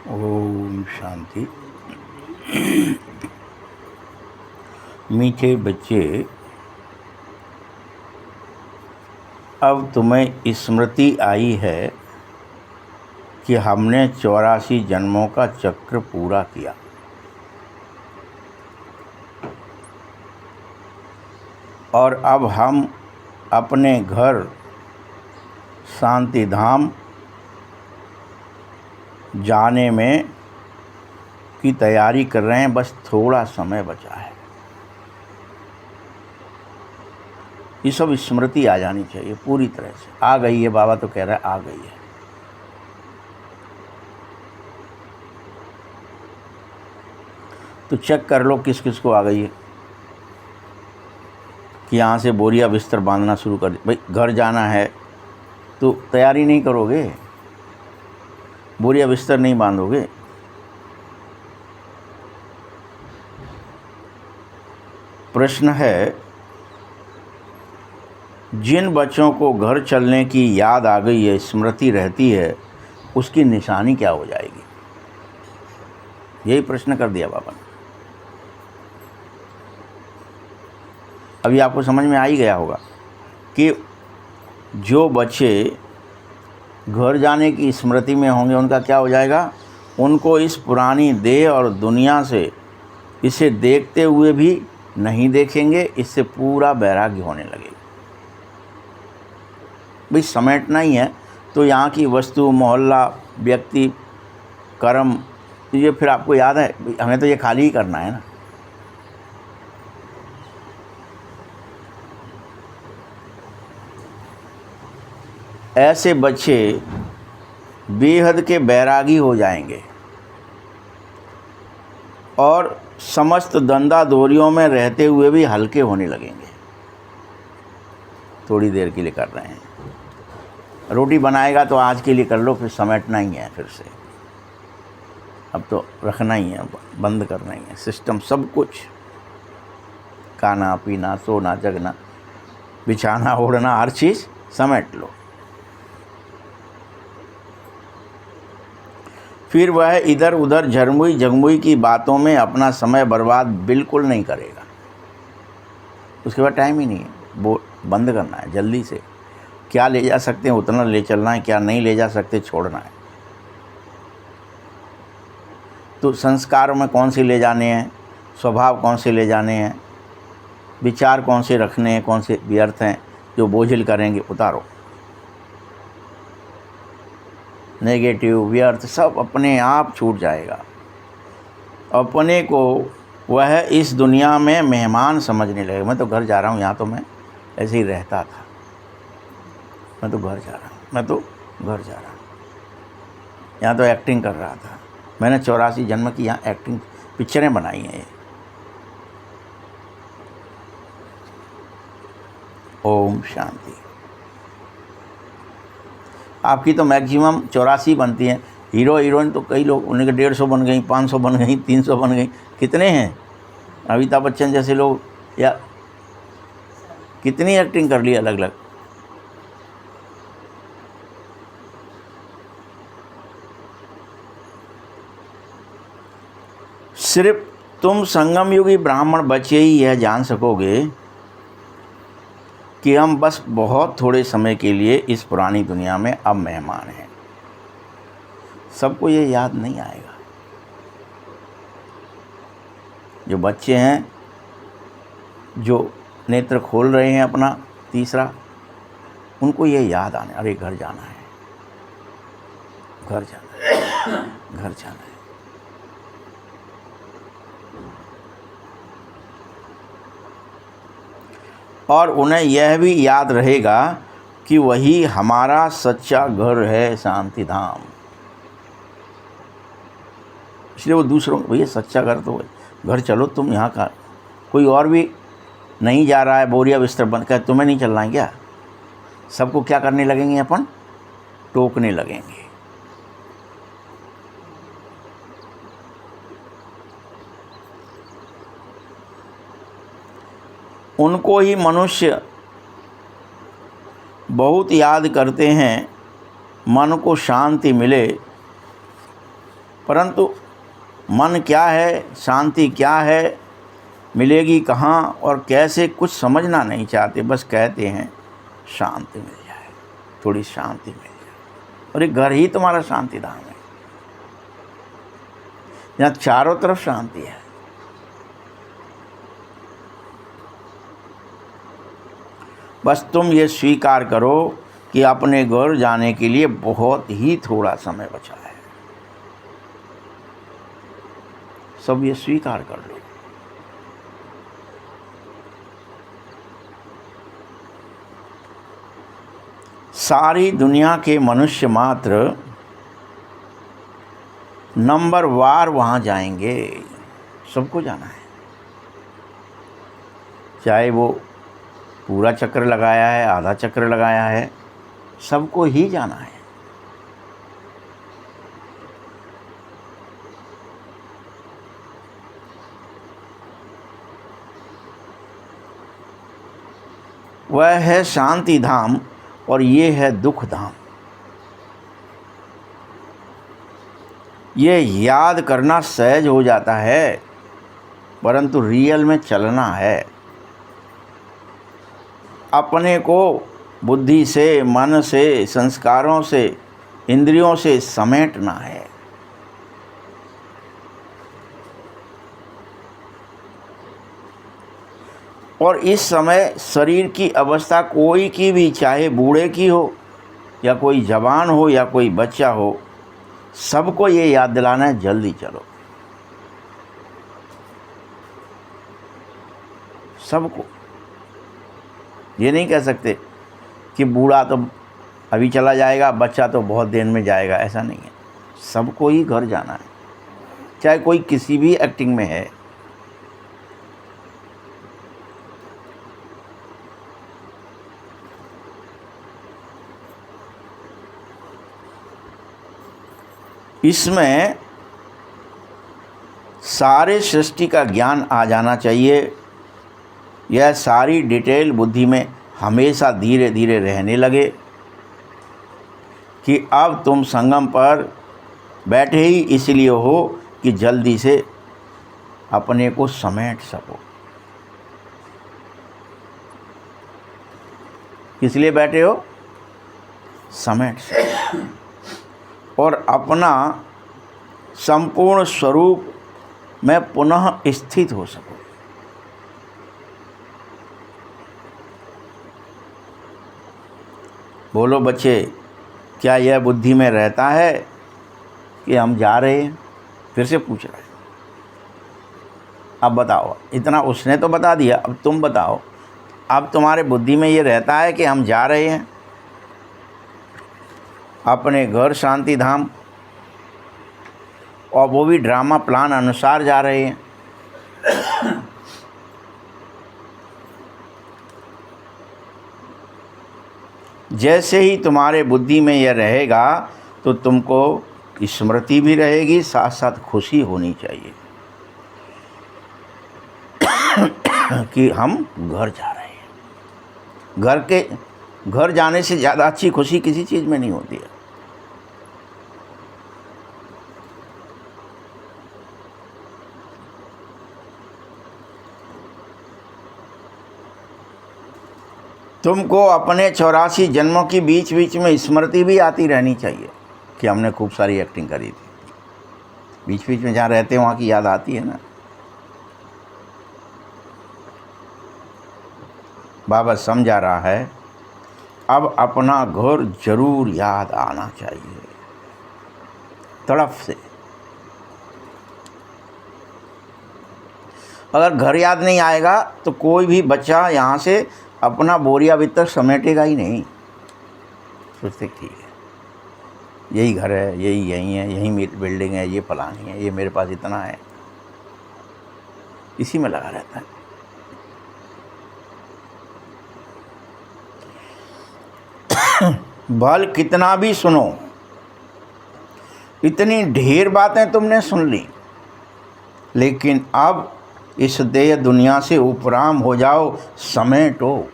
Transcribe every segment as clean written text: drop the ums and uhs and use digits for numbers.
ओम शांति। मीठे बच्चे, अब तुम्हें स्मृति आई है कि हमने 84 जन्मों का चक्र पूरा किया। और अब हम अपने घर शांति धाम जाने में की तैयारी कर रहे हैं। बस थोड़ा समय बचा है। ये सब स्मृति आ जानी चाहिए पूरी तरह से। आ गई है, बाबा तो कह रहा है आ गई है। तो चेक कर लो किस किस को आ गई है कि यहाँ से बोरिया बिस्तर बांधना शुरू कर दे। भाई घर जाना है तो तैयारी नहीं करोगे, बोरिया बिस्तर नहीं बांधोगे। प्रश्न है, जिन बच्चों को घर चलने की याद आ गई है, स्मृति रहती है, उसकी निशानी क्या हो जाएगी? यही प्रश्न कर दिया बाबा ने। अभी आपको समझ में आ ही गया होगा कि जो बच्चे घर जाने की स्मृति में होंगे उनका क्या हो जाएगा। उनको इस पुरानी देह और दुनिया से इसे देखते हुए भी नहीं देखेंगे, इससे पूरा वैराग्य होने लगेगा। भाई समेटना ही है तो यहाँ की वस्तु, मोहल्ला, व्यक्ति, कर्म, ये फिर आपको याद है हमें तो ये खाली ही करना है ना। ऐसे बच्चे बेहद के बैरागी हो जाएंगे और समस्त धंधा दोरियों में रहते हुए भी हल्के होने लगेंगे। थोड़ी देर के लिए कर रहे हैं। रोटी बनाएगा तो आज के लिए कर लो, फिर समेटना ही है फिर से। अब तो रखना ही है, बंद करना ही है सिस्टम। सब कुछ खाना पीना, सोना जगना, बिछाना ओढ़ना, हर चीज़ समेट लो। फिर वह इधर उधर झरमुई जगमुई की बातों में अपना समय बर्बाद बिल्कुल नहीं करेगा। उसके बाद टाइम ही नहीं है, वो बंद करना है जल्दी से। क्या ले जा सकते हैं उतना ले चलना है, क्या नहीं ले जा सकते छोड़ना है। तो संस्कार में कौन से ले जाने हैं, स्वभाव कौन से ले जाने हैं, विचार कौन से रखने हैं, कौन से व्यर्थ हैं जो बोझिल करेंगे, उतारो। नेगेटिव व्यर्थ सब अपने आप छूट जाएगा। अपने को वह इस दुनिया में मेहमान समझने लगेगा। मैं तो घर जा रहा हूँ, यहाँ तो मैं ऐसे ही रहता था, मैं तो घर जा रहा हूँ, मैं तो घर जा रहा हूँ, यहाँ तो एक्टिंग कर रहा था। मैंने 84 जन्म की यहाँ एक्टिंग पिक्चरें बनाई हैं ये। ओम शांति। आपकी तो मैक्सिमम 84 बनती हैं। हीरो हीरोइन तो कई लोग, उनके 150 बन गई, 500 बन गई, 300 बन गई। कितने हैं अमिताभ बच्चन जैसे लोग, या कितनी एक्टिंग कर ली अलग अलग। सिर्फ तुम संगम युगी ब्राह्मण बच्चे ही यह जान सकोगे कि हम बस बहुत थोड़े समय के लिए इस पुरानी दुनिया में अब मेहमान हैं। सबको ये याद नहीं आएगा। जो बच्चे हैं, जो नेत्र खोल रहे हैं अपना तीसरा, उनको ये याद आने, अरे घर जाना है, घर जाना है, घर जाना है। और उन्हें यह भी याद रहेगा कि वही हमारा सच्चा घर है, शांति धाम। इसलिए वो दूसरों को, भैया सच्चा घर तो घर चलो तुम, यहाँ का कोई और भी नहीं जा रहा है, बोरिया बिस्तर बंद कर, तुम्हें नहीं चलना है क्या? सबको क्या करने लगेंगे अपन? टोकने लगेंगे। उनको ही मनुष्य बहुत याद करते हैं। मन को शांति मिले परंतु मन क्या है, शांति क्या है, मिलेगी कहाँ और कैसे, कुछ समझना नहीं चाहते। बस कहते हैं शांति मिल जाए, थोड़ी शांति मिल जाए। और ये घर ही तुम्हारा शांति धाम है, यहाँ चारों तरफ शांति है। बस तुम ये स्वीकार करो कि अपने घर जाने के लिए बहुत ही थोड़ा समय बचा है। सब ये स्वीकार कर लो। सारी दुनिया के मनुष्य मात्र नंबर वार वहाँ जाएंगे, सबको जाना है। चाहे वो पूरा चक्कर लगाया है, आधा चक्कर लगाया है, सबको ही जाना है। वह है शांति धाम और ये है दुख धाम। ये याद करना सहज हो जाता है, परंतु रियल में चलना है। अपने को बुद्धि से, मन से, संस्कारों से, इंद्रियों से समेटना है। और इस समय शरीर की अवस्था कोई की भी, चाहे बूढ़े की हो या कोई जवान हो या कोई बच्चा हो, सबको ये याद दिलाना है, जल्दी चलो। सबको ये नहीं कह सकते कि बूढ़ा तो अभी चला जाएगा, बच्चा तो बहुत देर में जाएगा, ऐसा नहीं है। सबको ही घर जाना है, चाहे कोई किसी भी एक्टिंग में है। इसमें सारे सृष्टि का ज्ञान आ जाना चाहिए। यह सारी डिटेल बुद्धि में हमेशा धीरे धीरे रहने लगे कि अब तुम संगम पर बैठे ही इसलिए हो कि जल्दी से अपने को समेट सको। किस लिए बैठे हो? समेट सको और अपना संपूर्ण स्वरूप में पुनः स्थित हो सको। बोलो बच्चे, क्या यह बुद्धि में रहता है कि हम जा रहे हैं? फिर से पूछ रहे हैं। अब बताओ, इतना उसने तो बता दिया, अब तुम बताओ, अब तुम्हारे बुद्धि में ये रहता है कि हम जा रहे हैं अपने घर शांति धाम, और वो भी ड्रामा प्लान अनुसार जा रहे हैं? जैसे ही तुम्हारे बुद्धि में यह रहेगा तो तुमको स्मृति भी रहेगी, साथ साथ खुशी होनी चाहिए कि हम घर जा रहे हैं। घर जाने से ज़्यादा अच्छी खुशी किसी चीज़ में नहीं होती है। तुमको अपने 84 जन्मों की बीच बीच में स्मृति भी आती रहनी चाहिए कि हमने खूब सारी एक्टिंग करी थी। बीच बीच में जहाँ रहते हैं वहाँ की याद आती है ना। बाबा समझा रहा है, अब अपना घर जरूर याद आना चाहिए, तड़प से। अगर घर याद नहीं आएगा तो कोई भी बच्चा यहाँ से अपना बोरिया बिस्तर समेटेगा ही नहीं। सोचते ठीक है, यही घर है, यही है, यही मेरी बिल्डिंग है, ये फलानी है, ये मेरे पास इतना है, इसी में लगा रहता है। भल कितना भी सुनो, इतनी ढेर बातें तुमने सुन ली, लेकिन अब इस देह दुनिया से उपराम हो जाओ, समेटो।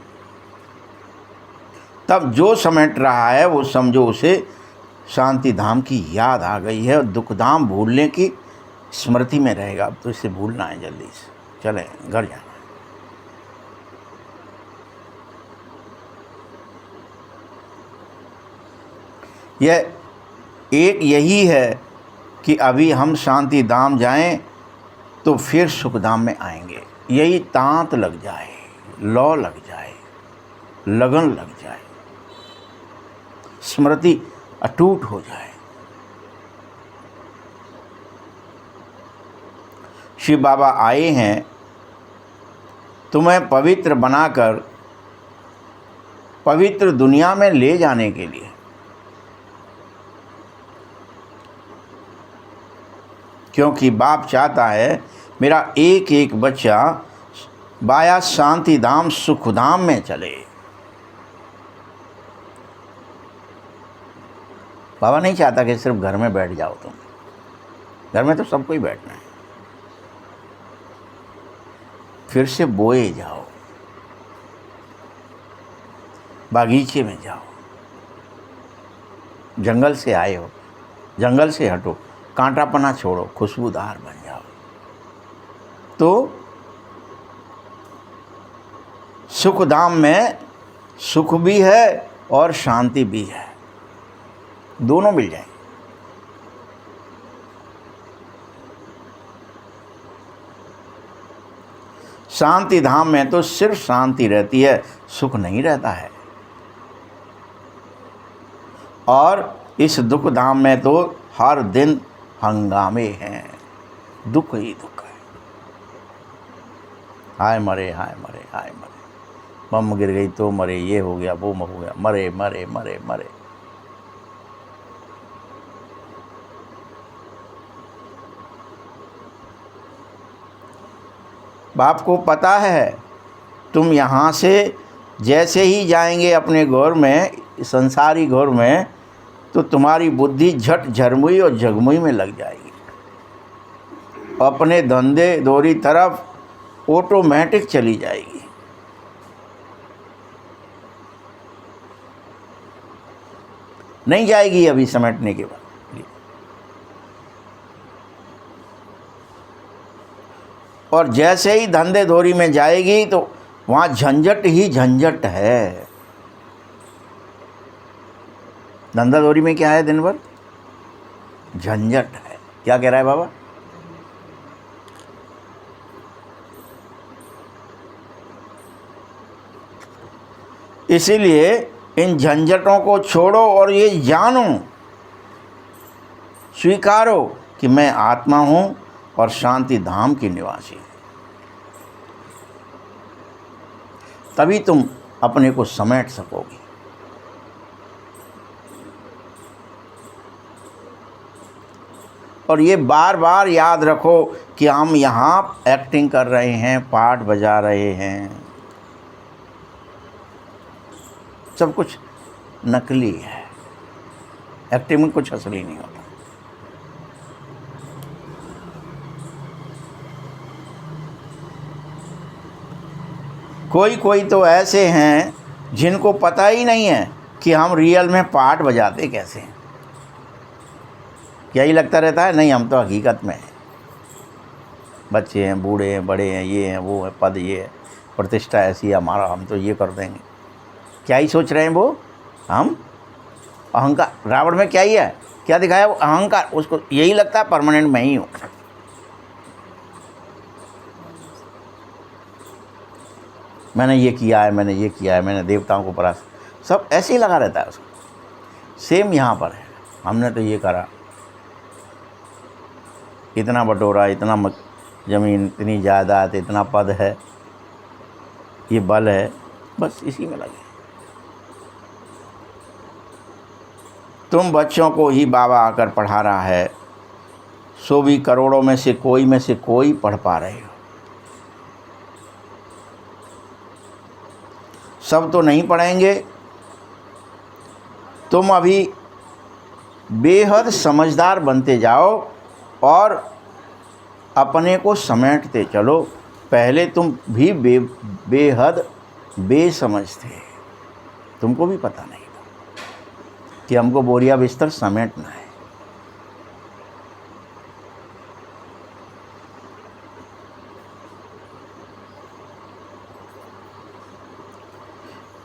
तब जो समेट रहा है वो समझो उसे शांति धाम की याद आ गई है और दुख धाम भूलने की स्मृति में रहेगा। अब तो इसे भूलना है, जल्दी से चलें, घर जाना है। यह एक यही है कि अभी हम शांति धाम जाएं तो फिर सुख धाम में आएंगे। यही तांत लग जाए, लौ लग जाए, लगन लग जाए, स्मृति अटूट हो जाए। शिव बाबा आए हैं तुम्हें पवित्र बनाकर पवित्र दुनिया में ले जाने के लिए। क्योंकि बाप चाहता है मेरा एक एक बच्चा बाया शांति धाम सुख धाम में चले। बाबा नहीं चाहता कि सिर्फ घर में बैठ जाओ तुम। घर में तो सबको ही बैठना है। फिर से बोए जाओ, बागीचे में जाओ, जंगल से आए हो, जंगल से हटो, कांटापना छोड़ो, खुशबूदार बन जाओ। तो सुख धाम में सुख भी है और शांति भी है, दोनों मिल जाएंगे। शांति धाम में तो सिर्फ शांति रहती है, सुख नहीं रहता है। और इस दुख धाम में तो हर दिन हंगामे हैं, दुख ही दुख है। हाय मरे, हाय मरे, हाय मरे, बम गिर गई तो मरे, ये हो गया, वो हो गया, मरे मरे मरे मरे। बाप को पता है तुम यहाँ से जैसे ही जाएंगे अपने घोर में, संसारी घोर में, तो तुम्हारी बुद्धि झट झरमुई और जगमुई में लग जाएगी। अपने धंधे दोरी तरफ ऑटोमेटिक चली जाएगी। नहीं जाएगी अभी समेटने के बाद। और जैसे ही धंधे धोरी में जाएगी तो वहाँ झंझट ही झंझट है। धंधा धोरी में क्या है? दिन भर झंझट है। क्या कह रहा है बाबा? इसीलिए इन झंझटों को छोड़ो और ये जानो, स्वीकारो कि मैं आत्मा हूँ और शांति धाम की निवासी है। तभी तुम अपने को समेट सकोगे। और ये बार बार याद रखो कि हम यहाँ एक्टिंग कर रहे हैं, पाठ बजा रहे हैं, सब कुछ नकली है। एक्टिंग में कुछ असली नहीं होता। कोई कोई तो ऐसे हैं जिनको पता ही नहीं है कि हम रियल में पार्ट बजाते कैसे हैं। क्या ही लगता रहता है नहीं हम तो हकीकत में हैं, बच्चे हैं, बूढ़े हैं, बड़े हैं, ये हैं, वो है, पद ये है, प्रतिष्ठा ऐसी है हमारा, हम तो ये कर देंगे। क्या ही सोच रहे हैं वो? हम अहंकार, रावण में क्या ही है, क्या दिखाया वो? अहंकार। उसको यही लगता है परमानेंट मैं ही हूँ। मैंने ये किया है, मैंने ये किया है, मैंने देवताओं को परास्त, सब ऐसे ही लगा रहता है उसको। सेम यहाँ पर है, हमने तो ये करा, इतना बटोरा, इतना ज़मीन, इतनी जायदाद, इतना पद है, ये बल है, बस इसी में लगे। तुम बच्चों को ही बाबा आकर पढ़ा रहा है, सो भी करोड़ों में से कोई पढ़ पा रहे हो। सब तो नहीं पढ़ेंगे। तुम अभी बेहद समझदार बनते जाओ और अपने को समेटते चलो। पहले तुम भी बेहद बेसमझ थे, तुमको भी पता नहीं था। कि हमको बोरिया बिस्तर समेटना है।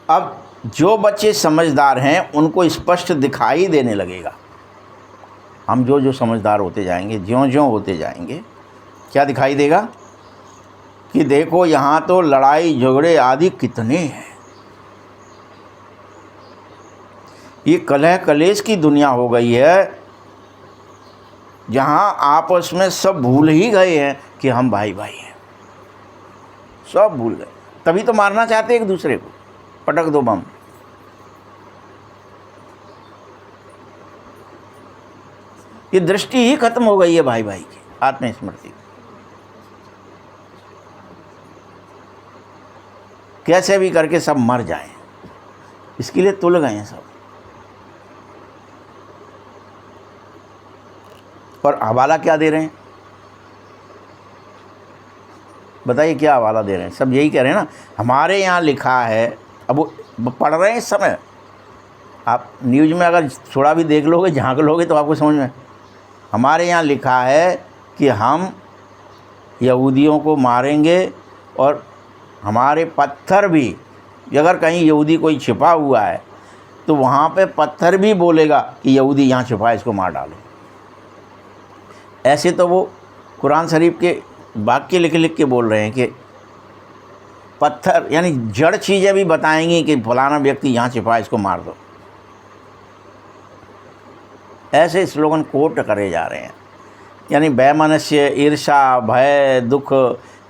अब जो बच्चे समझदार हैं उनको स्पष्ट दिखाई देने लगेगा। हम जो जो समझदार होते जाएंगे, ज्यों ज्यों होते जाएंगे, क्या दिखाई देगा कि देखो यहाँ तो लड़ाई झगड़े आदि कितने हैं। ये कलह कलेश की दुनिया हो गई है, जहाँ आपस में सब भूल ही गए हैं कि हम भाई भाई हैं। सब भूल गए, तभी तो मारना चाहते एक दूसरे को, पटक दो बम। ये दृष्टि ही खत्म हो गई है भाई भाई की, आत्मस्मृति। कैसे भी करके सब मर जाएं, इसके लिए तुल गए हैं सब। और हवाला क्या दे रहे हैं, बताइए क्या हवाला दे रहे हैं? सब यही कह रहे हैं ना, हमारे यहाँ लिखा है। अब वो पढ़ रहे हैं इस समय। आप न्यूज़ में अगर थोड़ा भी देख लोगे, झांक लोगे, तो आपको समझ में, हमारे यहाँ लिखा है कि हम यहूदियों को मारेंगे, और हमारे पत्थर भी, अगर कहीं यहूदी कोई छिपा हुआ है तो वहाँ पे पत्थर भी बोलेगा कि यहूदी यहाँ छिपा है, इसको मार डालो। ऐसे तो वो कुरान शरीफ के वाक्य लिख लिख के बोल रहे हैं कि पत्थर यानी जड़ चीज़ें भी बताएंगी कि फलाना व्यक्ति यहाँ छिपा है, इसको मार दो। ऐसे स्लोगन कोट करे जा रहे हैं। यानी वैमनस्य, ईर्षा, भय, दुख,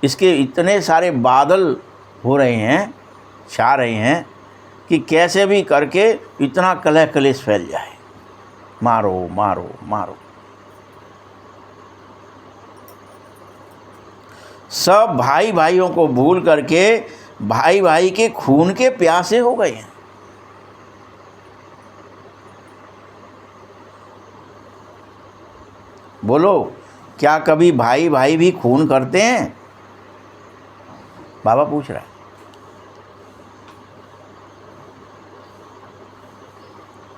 इसके इतने सारे बादल हो रहे हैं, छा रहे हैं कि कैसे भी करके इतना कलह कलेश फैल जाए। मारो मारो मारो। सब भाई भाइयों को भूल करके भाई भाई के खून के प्यासे हो गए हैं। बोलो, क्या कभी भाई भाई भी खून करते हैं? बाबा पूछ रहा है।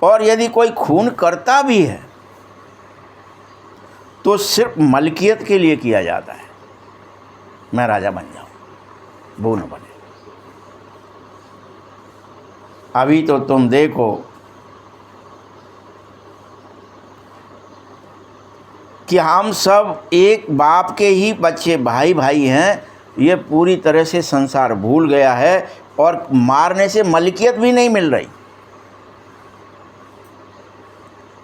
और यदि कोई खून करता भी है तो सिर्फ मलकियत के लिए किया जाता है, मैं राजा बन जाऊं, वो न बने। अभी तो तुम देखो कि हम सब एक बाप के ही बच्चे, भाई भाई हैं। ये पूरी तरह से संसार भूल गया है, और मारने से मलकियत भी नहीं मिल रही।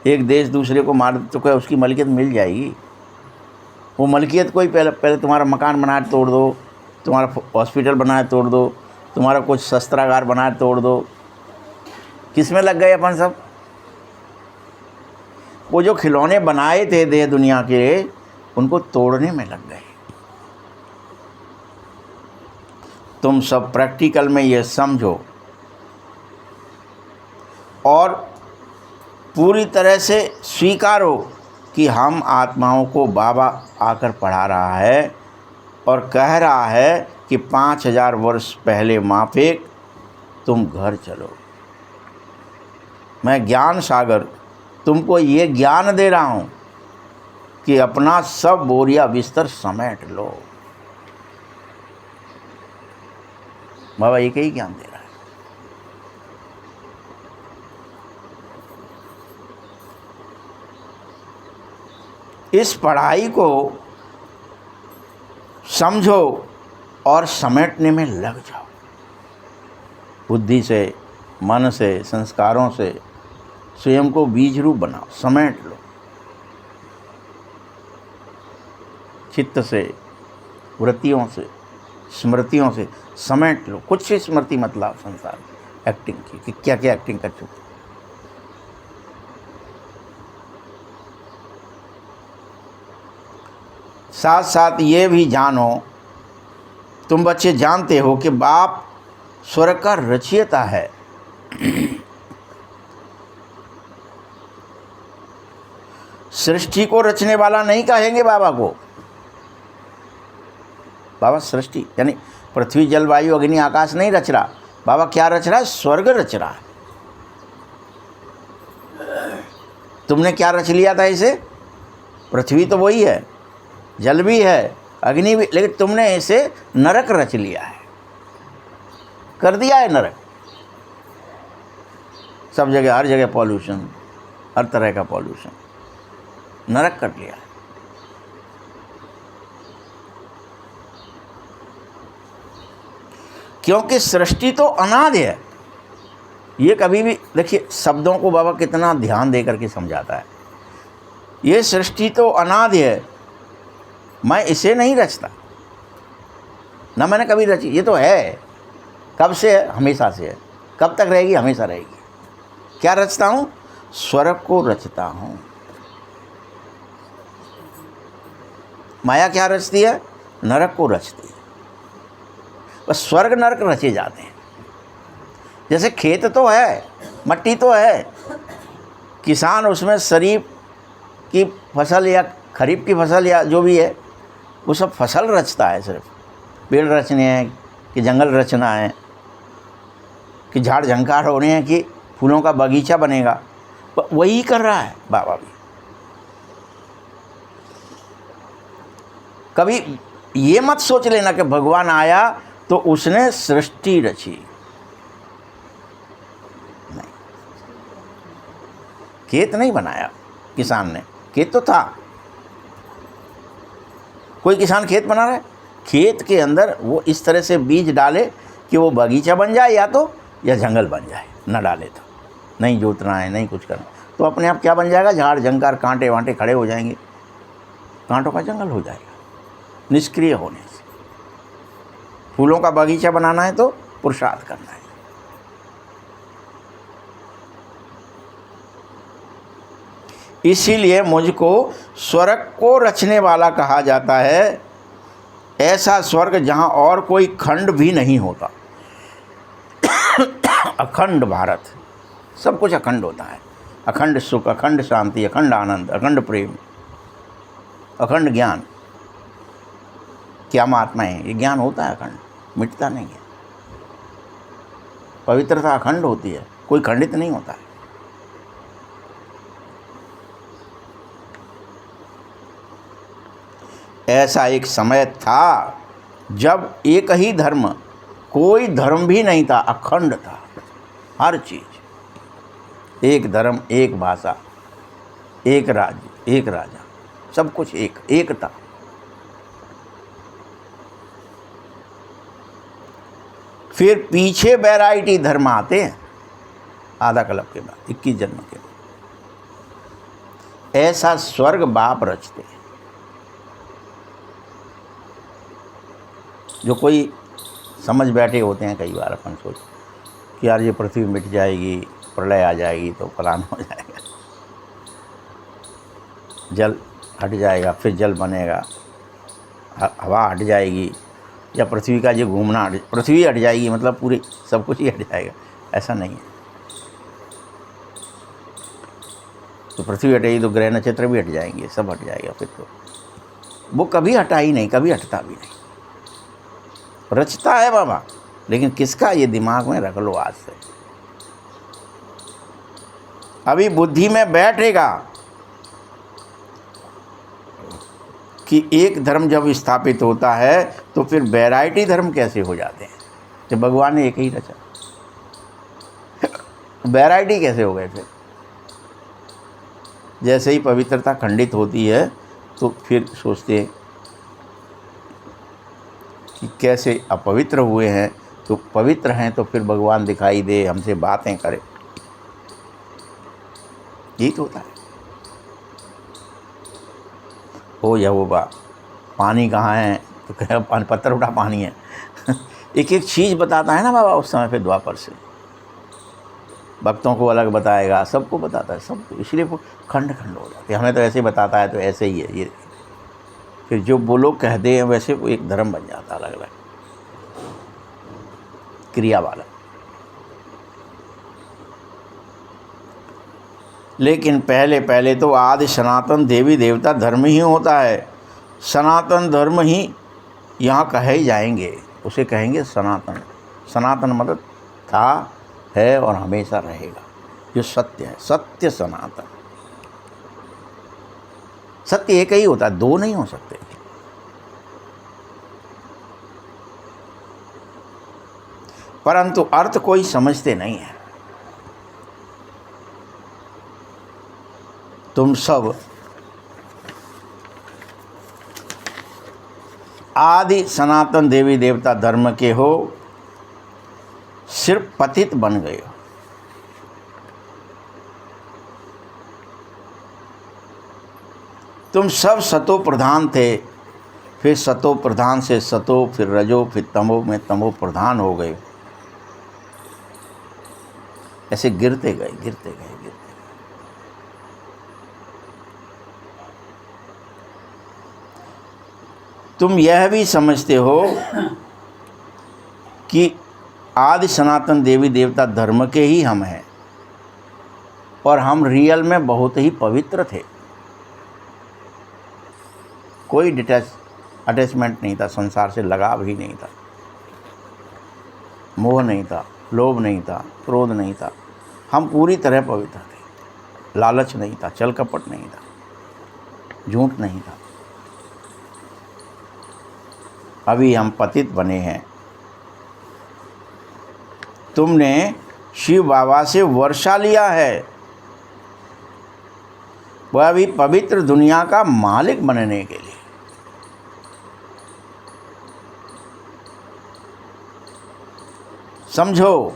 एक देश दूसरे को मार तो क्या उसकी मलकियत मिल जाएगी? वो मलकियत कोई पहले तुम्हारा मकान बनाए तोड़ दो, तुम्हारा हॉस्पिटल बनाए तोड़ दो, तुम्हारा कुछ शस्त्रागार बनाए तोड़ दो। किस में लग गए अपन सब? वो जो खिलौने बनाए थे देह दुनिया के, उनको तोड़ने में लग गए। तुम सब प्रैक्टिकल में ये समझो और पूरी तरह से स्वीकारो कि हम आत्माओं को बाबा आकर पढ़ा रहा है और कह रहा है कि 5000 वर्ष पहले माफिक तुम घर चलो। मैं ज्ञान सागर तुमको ये ज्ञान दे रहा हूँ कि अपना सब बोरिया बिस्तर समेट लो। बाबा एक ही ज्ञान दे रहा है। इस पढ़ाई को समझो और समेटने में लग जाओ। बुद्धि से, मन से, संस्कारों से स्वयं को बीज रूप बनाओ, समेट लो। चित्त से, वृत्तियों से, स्मृतियों से समेट लो। कुछ से स्मृति मतलब संसार एक्टिंग की कि क्या क्या एक्टिंग कर चुके। साथ साथ ये भी जानो, तुम बच्चे जानते हो कि बाप स्वर्ग का रचयिता है। सृष्टि को रचने वाला नहीं कहेंगे बाबा को। बाबा सृष्टि यानी पृथ्वी, जल, वायु, अग्नि, आकाश नहीं रच रहा। बाबा क्या रच रहा है? स्वर्ग रच रहा है। तुमने क्या रच लिया था इसे? पृथ्वी तो वही है, जल भी है, अग्नि भी, लेकिन तुमने इसे नरक रच लिया है, कर दिया है नरक। सब जगह, हर जगह पॉल्यूशन, हर तरह का पॉल्यूशन, नरक कर लिया है। क्योंकि सृष्टि तो अनादि है। ये कभी भी देखिए, शब्दों को बाबा कितना ध्यान दे करके समझाता है। ये सृष्टि तो अनादि है, मैं इसे नहीं रचता, ना मैंने कभी रची, ये तो है। कब से है? हमेशा से है। कब तक रहेगी? हमेशा रहेगी। क्या रचता हूँ? स्वर्ग को रचता हूँ। माया क्या रचती है? नरक को रचती है। बस स्वर्ग नरक रचे जाते हैं। जैसे खेत तो है, मट्टी तो है, किसान उसमें शरीफ की फसल या खरीफ की फसल या जो भी है, वो सब फसल रचता है। सिर्फ पेड़ रचने हैं कि जंगल रचना है, कि झाड़ झंकार होने हैं, कि फूलों का बगीचा बनेगा, वही कर रहा है बाबा भी। कभी ये मत सोच लेना कि भगवान आया तो उसने सृष्टि रची, नहीं। खेत नहीं बनाया किसान ने, खेत तो था। कोई किसान खेत बना रहा है, खेत के अंदर वो इस तरह से बीज डाले कि वो बगीचा बन जाए या जंगल बन जाए। न डाले तो नहीं जोतना है, नहीं कुछ करना, तो अपने आप क्या बन जाएगा? झाड़ झंकार, कांटे वांटे खड़े हो जाएंगे, कांटों का जंगल हो जाएगा निष्क्रिय होने से। फूलों का बगीचा बनाना है तो पुरुषार्थ करना है। इसीलिए मुझको स्वर्ग को रचने वाला कहा जाता है। ऐसा स्वर्ग जहाँ और कोई खंड भी नहीं होता। अखंड भारत, सब कुछ अखंड होता है। अखंड सुख, अखंड शांति, अखंड आनंद, अखंड प्रेम, अखंड ज्ञान। क्या महात्मा है? ये ज्ञान होता है अखंड, मिटता नहीं है। पवित्रता अखंड होती है, कोई खंडित नहीं होता है। ऐसा एक समय था जब एक ही धर्म, कोई धर्म भी नहीं था, अखंड था हर चीज़। एक धर्म, एक भाषा, एक राज्य, एक राजा, सब कुछ एक था। फिर पीछे वैरायटी धर्म आते हैं आधा कल्प के बाद, 21 जन्म के बाद। ऐसा स्वर्ग बाप रचते हैं। जो कोई समझ बैठे होते हैं, कई बार अपन सोच कि यार ये पृथ्वी मिट जाएगी, प्रलय आ जाएगी तो फलान हो जाएगा, जल हट जाएगा, फिर जल बनेगा, हवा हट जाएगी, या पृथ्वी का जो घूमना, पृथ्वी हट जाएगी मतलब पूरी सब कुछ ही हट जाएगा। ऐसा नहीं है। तो पृथ्वी हटेगी तो ग्रह नक्षत्र भी हट जाएंगे, सब हट जाएगा। फिर तो वो कभी हटा ही नहीं, कभी हटता भी नहीं। रचता है बाबा, लेकिन किसका? ये दिमाग में रख लो आज से। अभी बुद्धि में बैठेगा कि एक धर्म जब स्थापित होता है तो फिर वैरायटी धर्म कैसे हो जाते हैं? जब भगवान ने एक ही रचा, वैरायटी कैसे हो गए? फिर जैसे ही पवित्रता खंडित होती है तो फिर सोचते हैं कि कैसे अपवित्र हुए हैं, तो पवित्र हैं तो फिर भगवान दिखाई दे, हमसे बातें करे। यही तो होता है। हो या वो बात, पानी कहाँ है तो कह पानी, पत्थर उठा पानी है। एक एक चीज़ बताता है ना बाबा उस समय पे द्वापर से। भक्तों को अलग बताएगा, सबको बताता है, सबको। इसलिए वो खंड खंड हो जाते हैं। हमें तो ऐसे बताता है तो ऐसे ही है ये। फिर जो वो लोग कहते हैं वैसे वो एक धर्म बन जाता है, अलग अलग क्रिया वाला। लेकिन पहले पहले तो आदि सनातन देवी देवता धर्म ही होता है। सनातन धर्म ही यहाँ कहे जाएंगे, उसे कहेंगे सनातन। सनातन मतलब था, है और हमेशा रहेगा, जो सत्य है, सत्य सनातन। सत्य एक ही होता है, दो नहीं हो सकते। परंतु अर्थ कोई समझते नहीं है। तुम सब आदि सनातन देवी देवता धर्म के हो, सिर्फ पतित बन गए हो। तुम सब सतो प्रधान थे, फिर सतो प्रधान से सतो, फिर रजो, फिर तमो में तमो प्रधान हो गए। ऐसे गिरते गए गिरते गए गिरते गए। तुम यह भी समझते हो कि आदि सनातन देवी देवता धर्म के ही हम हैं, और हम रियल में बहुत ही पवित्र थे। कोई अटैचमेंट नहीं था, संसार से लगाव ही नहीं था, मोह नहीं था, लोभ नहीं था, क्रोध नहीं था। हम पूरी तरह पवित्र थे। लालच नहीं था, छल कपट नहीं था, झूठ नहीं था। अभी हम पतित बने हैं। तुमने शिव बाबा से वर्षा लिया है, वह भी पवित्र दुनिया का मालिक बनने के लिए। समझो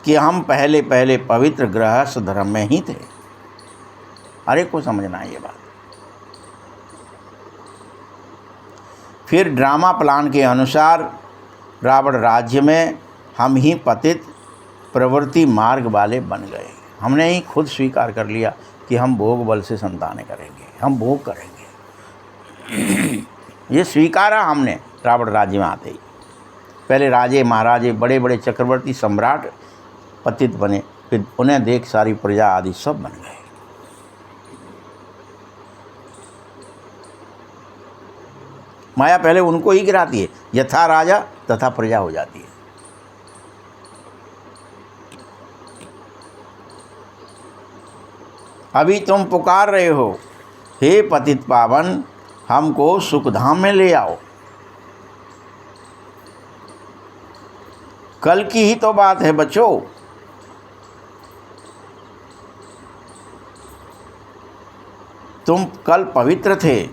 कि हम पहले पहले पवित्र गृहस्थ धर्म में ही थे। हर एक को समझना है ये बात। फिर ड्रामा प्लान के अनुसार रावण राज्य में हम ही पतित प्रवृत्ति मार्ग वाले बन गए। हमने ही खुद स्वीकार कर लिया कि हम भोग बल से संतानें करेंगे, हम भोग करेंगे। ये स्वीकारा हमने रावण राज्य में आते ही। पहले राजे महाराजे बड़े बड़े चक्रवर्ती सम्राट पतित बने, फिर उन्हें देख सारी प्रजा आदि सब बन गए। माया पहले उनको ही गिराती है, यथा राजा तथा प्रजा हो जाती है। अभी तुम पुकार रहे हो, हे पतित पावन, हमको सुखधाम में ले आओ। कल की ही तो बात है बच्चों। तुम कल पवित्र थे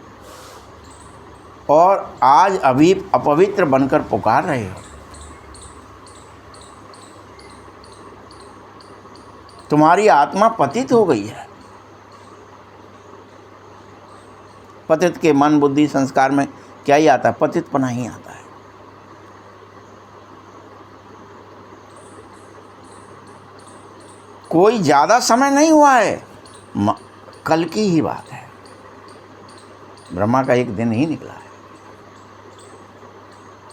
और आज अभी अपवित्र बनकर पुकार रहे हो। तुम्हारी आत्मा पतित हो गई है। पतित के मन बुद्धि संस्कार में क्या ही आता है? पतितपना ही आता है। कोई ज़्यादा समय नहीं हुआ है, कल की ही बात है। ब्रह्मा का एक दिन ही निकला है,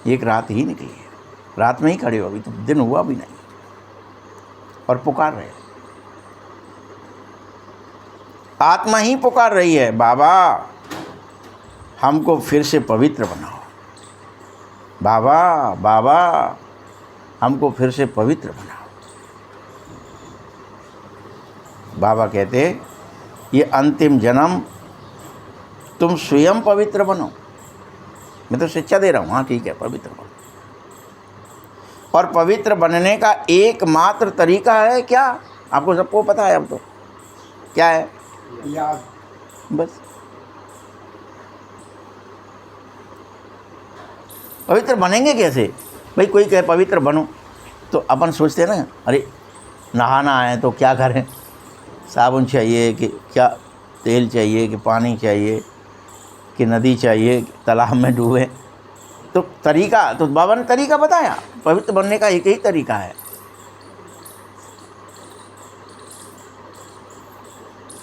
एक रात ही निकली है। रात में ही खड़े हो, अभी तो दिन हुआ भी नहीं और पुकार रहे। आत्मा ही पुकार रही है, बाबा हमको फिर से पवित्र बनाओ, बाबा बाबा हमको फिर से पवित्र बनाओ। बाबा कहते ये अंतिम जन्म तुम स्वयं पवित्र बनो। मैं तो शिक्षा दे रहा हूँ, हाँ ठीक है, पवित्र बनो। और पवित्र बनने का एकमात्र तरीका है क्या? आपको सबको पता है। अब तो क्या है? याद। बस पवित्र बनेंगे कैसे? भाई कोई कहे पवित्र बनो तो अपन सोचते हैं ना, अरे नहाना है तो क्या करें? साबुन चाहिए कि क्या, तेल चाहिए कि पानी चाहिए कि नदी चाहिए, तालाब में डूबे? तो तरीका तो बाबा ने तरीका बताया। पवित्र बनने का एक ही तरीका है।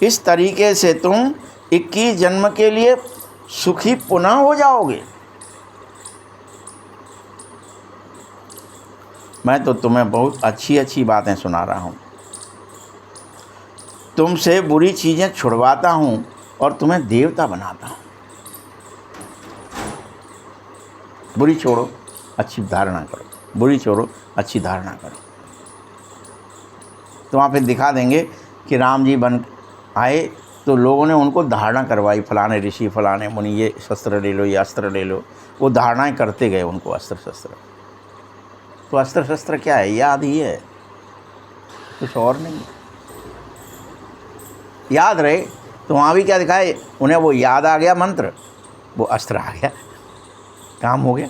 इस तरीके से तुम 21 जन्म के लिए सुखी पुनः हो जाओगे। मैं तो तुम्हें बहुत अच्छी अच्छी बातें सुना रहा हूँ, तुमसे बुरी चीज़ें छुड़वाता हूँ और तुम्हें देवता बनाता हूँ। बुरी छोड़ो, अच्छी धारणा करो, बुरी छोड़ो, अच्छी धारणा करो। तो वहाँ पे दिखा देंगे कि राम जी बन आए तो लोगों ने उनको धारणा करवाई, फलाने ऋषि फलाने मुनि ये शस्त्र ले लो, ये अस्त्र ले लो। वो धारणाएं करते गए उनको अस्त्र शस्त्र। तो अस्त्र शस्त्र क्या है? याद ही है, कुछ और नहीं है। याद रहे तो वहाँ भी क्या दिखाए उन्हें, वो याद आ गया मंत्र, वो अस्त्र आ गया, काम हो गया।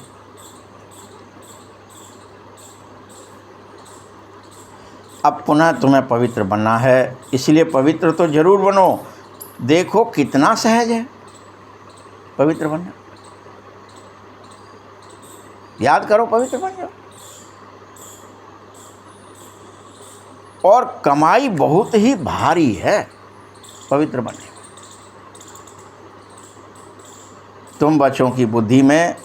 अब पुनः तुम्हें पवित्र बनना है, इसलिए पवित्र तो जरूर बनो। देखो कितना सहज है पवित्र बनना। याद करो, पवित्र बन जाओ। और कमाई बहुत ही भारी है पवित्र बनने में। तुम बच्चों की बुद्धि में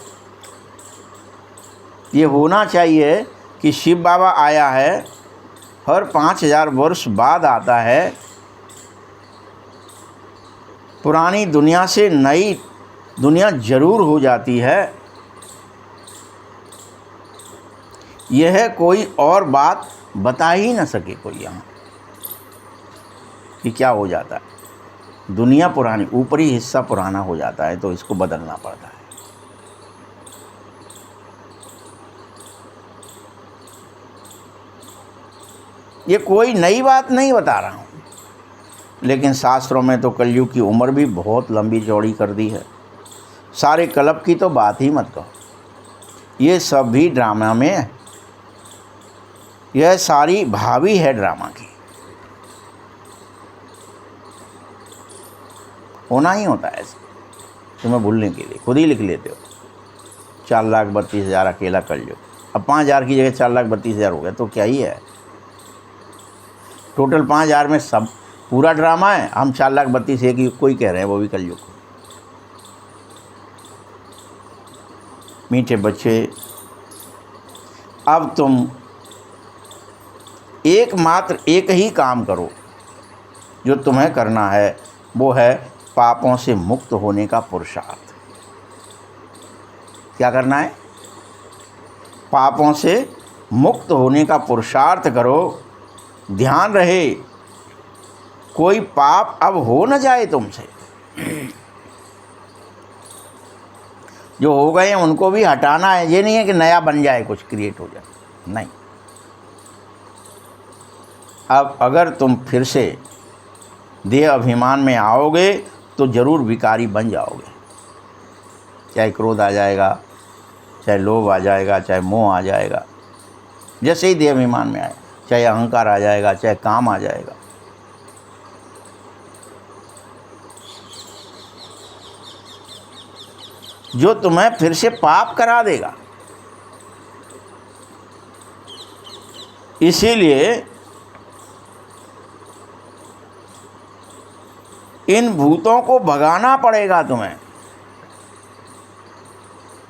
ये होना चाहिए कि शिव बाबा आया है, हर 5000 वर्ष बाद आता है, पुरानी दुनिया से नई दुनिया जरूर हो जाती है। यह कोई और बात बता ही न सके कोई यहाँ कि क्या हो जाता है। दुनिया पुरानी, ऊपरी हिस्सा पुराना हो जाता है, तो इसको बदलना पड़ता है। ये कोई नई बात नहीं बता रहा हूँ, लेकिन शास्त्रों में तो कलयुग की उम्र भी बहुत लंबी चौड़ी कर दी है। सारे कल्प की तो बात ही मत कहो, ये सब भी ड्रामा में है। यह सारी भावी है ड्रामा की। होना ही होता है ऐसे, तुम्हें भूलने के लिए खुद ही लिख लेते हो। 4,32,000 अकेला कलयुग। अब 5,000 की जगह 4,32,000 हो गया तो क्या ही है। टोटल 5,000 में सब पूरा ड्रामा है। हम 4,32,000 की कोई कह रहे हैं, वो भी कलयुग। मीठे बच्चे, अब तुम एकमात्र एक ही काम करो जो तुम्हें करना है, वो है पापों से मुक्त होने का पुरुषार्थ। क्या करना है? पापों से मुक्त होने का पुरुषार्थ करो। ध्यान रहे कोई पाप अब हो न जाए तुमसे। जो हो गए हैं उनको भी हटाना है। ये नहीं है कि नया बन जाए, कुछ क्रिएट हो जाए, नहीं। अब अगर तुम फिर से देह अभिमान में आओगे तो जरूर विकारी बन जाओगे। चाहे क्रोध आ जाएगा, चाहे लोभ आ जाएगा, चाहे मोह आ जाएगा, जैसे ही देह अभिमान में आए, चाहे अहंकार आ जाएगा, चाहे काम आ जाएगा। जो तुम्हें फिर से पाप करा देगा। इसीलिए इन भूतों को भगाना पड़ेगा तुम्हें।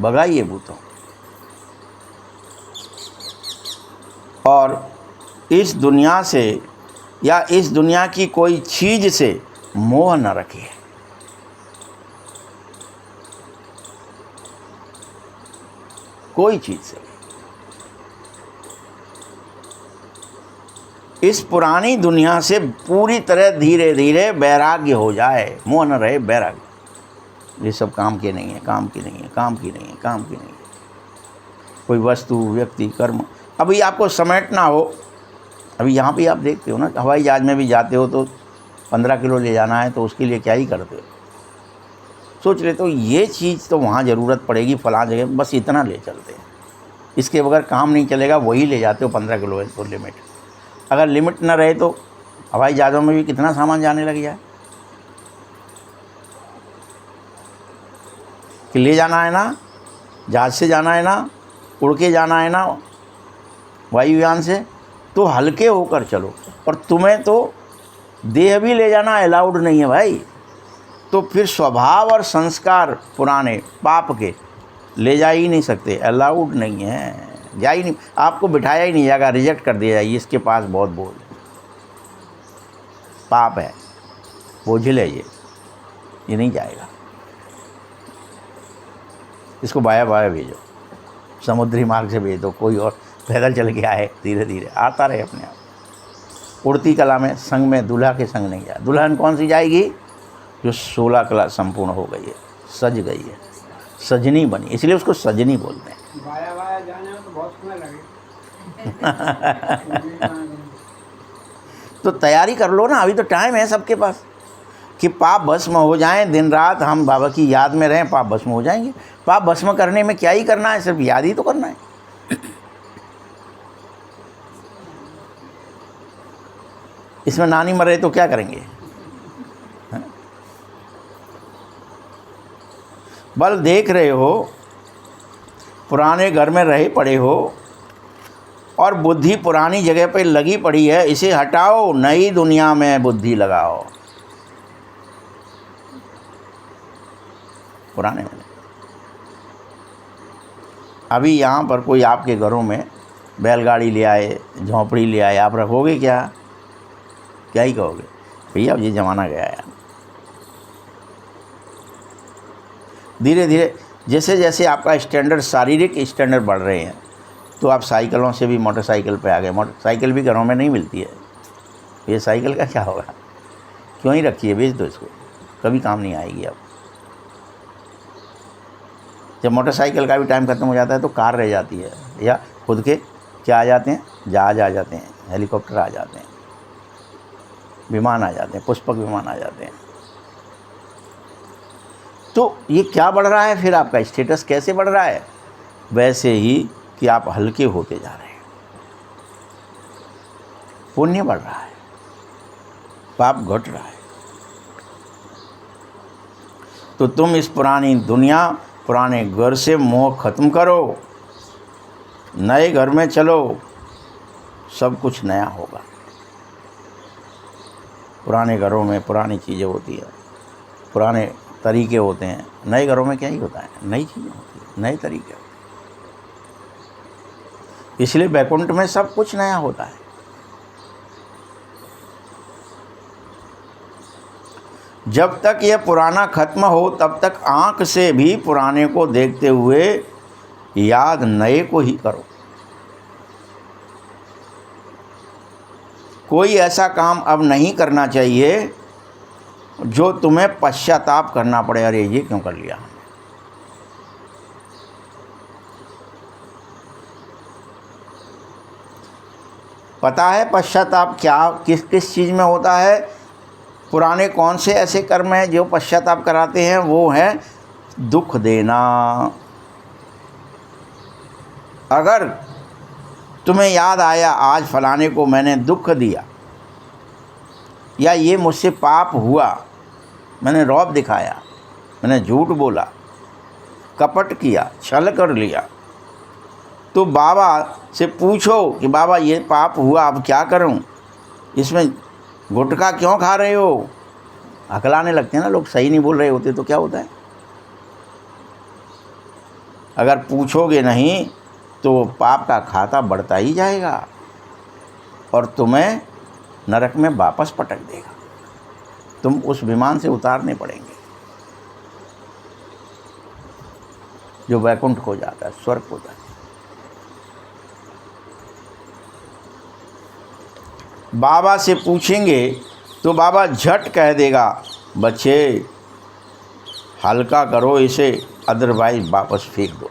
भगाइए भूतों, और इस दुनिया से या इस दुनिया की कोई चीज से मोह न रखिए। कोई चीज से। इस पुरानी दुनिया से पूरी तरह धीरे धीरे वैराग्य हो जाए। मोह न रहे, वैराग्य। ये सब काम के नहीं है, काम की नहीं है, काम की नहीं है, काम की नहीं है। कोई वस्तु, व्यक्ति, कर्म अभी आपको समेटना हो। अभी यहाँ पे आप देखते हो ना, हवाई जहाज में भी जाते हो तो 15 किलो ले जाना है, तो उसके लिए क्या ही करते हो, सोच लेते हो ये चीज़ तो वहाँ ज़रूरत पड़ेगी फलां जगह, बस इतना ले चलते हैं। इसके बगैर काम नहीं चलेगा, वही ले जाते हो। 15 किलो है तो लिमिट। अगर लिमिट ना रहे तो हवाई जहाज़ों में भी कितना सामान जाने लग जाए। कि ले जाना है ना, जहाज से जाना है ना, उड़ के जाना है ना, वायुयान से, तो हल्के होकर चलो। और तुम्हें तो देह भी ले जाना अलाउड नहीं है भाई। तो फिर स्वभाव और संस्कार पुराने पाप के ले जा ही नहीं सकते, अलाउड नहीं है, जा ही नहीं। आपको बिठाया ही नहीं जाएगा, रिजेक्ट कर दिया जाएगी। इसके पास बहुत बोझ, पाप है, बोझिल है ये नहीं जाएगा। इसको बाया बाया भेजो, समुद्री मार्ग से भेज दो, कोई और पैदल चल के आए, धीरे धीरे आता रहे अपने आप। उड़ती कला में संग में दूल्हा के संग नहीं जाए। दुल्हन कौन सी जाएगी? जो 16 कला संपूर्ण हो गई है, सज गई है, सजनी बनी, इसलिए उसको सजनी बोलते हैं। वाया वाया जाने में तो बहुत समय लगे। तो तैयारी कर लो ना, अभी तो टाइम है सबके पास कि पाप भस्म हो जाएं। दिन रात हम बाबा की याद में रहें, पाप भस्म हो जाएंगे। पाप भस्म करने में क्या ही करना है, सिर्फ याद ही तो करना है। इसमें नानी मरे तो क्या करेंगे? बल देख रहे हो, पुराने घर में रहे पड़े हो और बुद्धि पुरानी जगह पे लगी पड़ी है, इसे हटाओ, नई दुनिया में बुद्धि लगाओ। पुराने में अभी यहाँ पर कोई आपके घरों में बैलगाड़ी ले आए, झोंपड़ी ले आए, आप रखोगे क्या? क्या ही कहोगे? भैया अब ये ज़माना गया है। धीरे धीरे जैसे जैसे आपका स्टैंडर्ड, शारीरिक स्टैंडर्ड बढ़ रहे हैं, तो आप साइकिलों से भी मोटरसाइकिल पे आ गए। मोटरसाइकिल भी घरों में नहीं मिलती है। ये साइकिल का क्या होगा? क्यों ही रखी है, बेच दो इसको, कभी काम नहीं आएगी। अब जब मोटरसाइकिल का भी टाइम खत्म हो जाता है तो कार रह जाती है, या खुद के क्या आ जाते हैं, जहाज आ जाते हैं, हेलीकॉप्टर आ जाते हैं, विमान आ जाते हैं, पुष्पक विमान आ जाते हैं। तो ये क्या बढ़ रहा है? फिर आपका स्टेटस कैसे बढ़ रहा है? वैसे ही कि आप हल्के होते जा रहे हैं, पुण्य बढ़ रहा है, पाप घट रहा है। तो तुम इस पुरानी दुनिया, पुराने घर से मोह खत्म करो, नए घर में चलो, सब कुछ नया होगा। पुराने घरों में पुरानी चीज़ें होती है, पुराने तरीके होते हैं। नए घरों में क्या ही होता है? नई चीज़ें होती हैं, नए तरीके होते हैं। इसलिए बैकुंठ में सब कुछ नया होता है। जब तक यह पुराना खत्म हो तब तक आँख से भी पुराने को देखते हुए याद नए को ही करो। कोई ऐसा काम अब नहीं करना चाहिए जो तुम्हें पश्चाताप करना पड़े, अरे ये क्यों कर लिया। पता है पश्चाताप क्या, किस किस चीज़ में होता है? पुराने कौन से ऐसे कर्म हैं जो पश्चाताप कराते हैं? वो है दुख देना। अगर तुम्हें याद आया आज फलाने को मैंने दुख दिया, या ये मुझसे पाप हुआ, मैंने रौब दिखाया, मैंने झूठ बोला, कपट किया, छल कर लिया, तो बाबा से पूछो कि बाबा ये पाप हुआ, अब क्या करूं? इसमें गुटखा क्यों खा रहे हो? अकलाने लगते हैं ना लोग, सही नहीं बोल रहे होते तो क्या होता है? अगर पूछोगे नहीं तो पाप का खाता बढ़ता ही जाएगा और तुम्हें नरक में वापस पटक देगा। तुम उस विमान से उतारने पड़ेंगे जो वैकुंठ को जाता है, स्वर्ग को जाता है। बाबा से पूछेंगे तो बाबा झट कह देगा, बच्चे हल्का करो इसे, अदरवाइज वापस फेंक दो।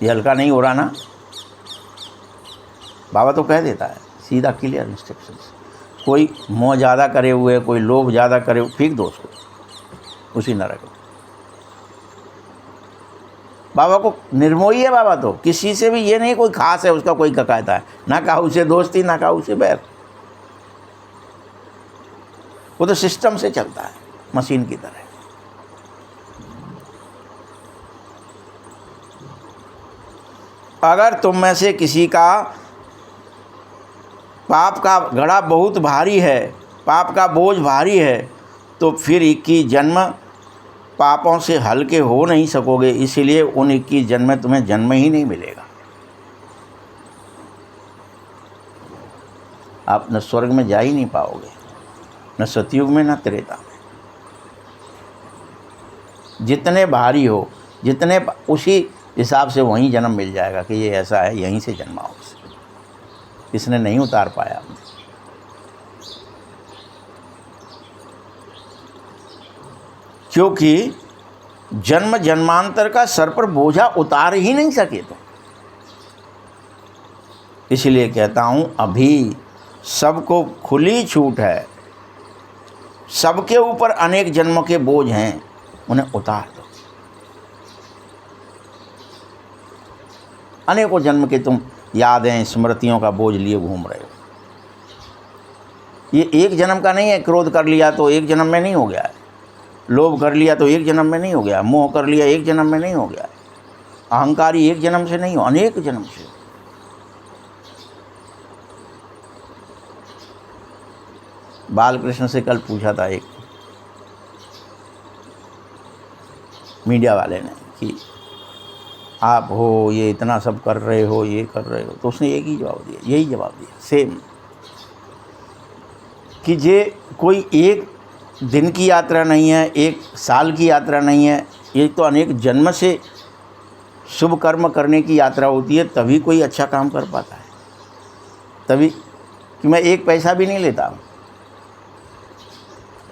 ये हल्का नहीं हो रहा ना, बाबा तो कह देता है सीधा, क्लियर इंस्ट्रक्शंस। कोई मोह ज़्यादा करे हुए, कोई लोभ ज़्यादा करे, फेंक दो उसको उसी नरक में। बाबा को निर्मोही है बाबा, तो किसी से भी ये नहीं कोई खास है उसका, कोई कहता है ना काहू से दोस्ती ना काहू से बैर। वो तो सिस्टम से चलता है, मशीन की तरह। अगर तुम में से किसी का पाप का घड़ा बहुत भारी है, पाप का बोझ भारी है, तो फिर 21 जन्म पापों से हल्के हो नहीं सकोगे। इसीलिए उन 21 जन्म में तुम्हें जन्म ही नहीं मिलेगा। आप न स्वर्ग में जा ही नहीं पाओगे, न सतयुग में न त्रेता में। जितने भारी हो, जितने उसी हिसाब से वहीं जन्म मिल जाएगा कि ये ऐसा है, यहीं से जन्मा हो, इसने नहीं उतार पाया। क्योंकि जन्म जन्मांतर का सर पर बोझा उतार ही नहीं सके तो। इसलिए कहता हूँ अभी सबको खुली छूट है, सबके ऊपर अनेक जन्मों के बोझ हैं, उन्हें उतार दो। अनेकों जन्म के तुम यादें स्मृतियों का बोझ लिए घूम रहे हो। ये एक जन्म का नहीं है। क्रोध कर लिया तो एक जन्म में नहीं हो गया है, लोभ कर लिया तो एक जन्म में नहीं हो गया, मोह कर लिया एक जन्म में नहीं हो गया, अहंकारी एक जन्म से नहीं हो, अनेक जन्म से। बालकृष्ण से कल पूछा था एक मीडिया वाले ने कि आप हो ये इतना सब कर रहे हो, ये कर रहे हो, तो उसने एक ही जवाब दिया, यही जवाब दिया सेम, कि ये कोई एक दिन की यात्रा नहीं है, एक साल की यात्रा नहीं है, ये तो अनेक जन्म से शुभ कर्म करने की यात्रा होती है, तभी कोई अच्छा काम कर पाता है। तभी कि मैं एक पैसा भी नहीं लेता हूँ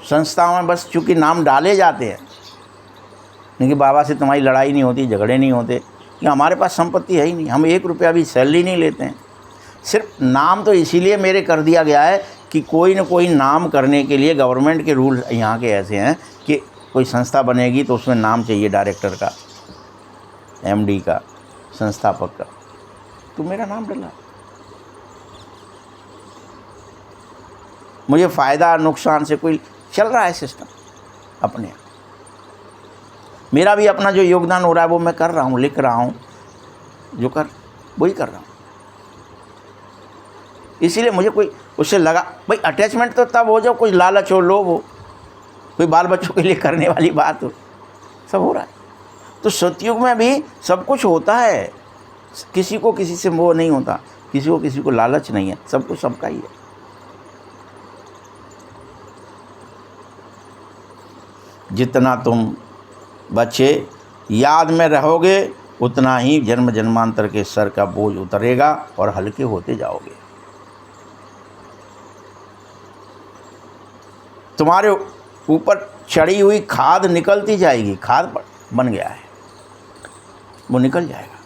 संस्थाओं में, बस चूँकि नाम डाले जाते हैं, नहीं कि बाबा से तुम्हारी लड़ाई नहीं होती, झगड़े नहीं होते, कि हमारे पास संपत्ति है ही नहीं, हम 1 रुपया भी सैलरी नहीं लेते हैं। सिर्फ नाम तो इसीलिए मेरे कर दिया गया है कि कोई न कोई नाम करने के लिए गवर्नमेंट के रूल यहाँ के ऐसे हैं कि कोई संस्था बनेगी तो उसमें नाम चाहिए डायरेक्टर का, एमडी का, संस्थापक का, तो मेरा नाम डला। मुझे फ़ायदा नुकसान से कोई, चल रहा है सिस्टम अपने, मेरा भी अपना जो योगदान हो रहा है वो मैं कर रहा हूँ, लिख रहा हूँ, जो कर वही कर रहा हूँ। इसीलिए मुझे कोई उससे लगा भाई अटैचमेंट तो तब हो जब कोई लालच हो, लोभ हो, कोई बाल बच्चों के लिए करने वाली बात हो, सब हो रहा है। तो सतयुग में भी सब कुछ होता है, किसी को किसी से मोह नहीं होता, किसी को लालच नहीं है, सब कुछ सबका ही है। जितना तुम बच्चे याद में रहोगे उतना ही जन्म जन्मांतर के सर का बोझ उतरेगा और हल्के होते जाओगे। तुम्हारे ऊपर चढ़ी हुई खाद निकलती जाएगी, खाद बन गया है, वो निकल जाएगा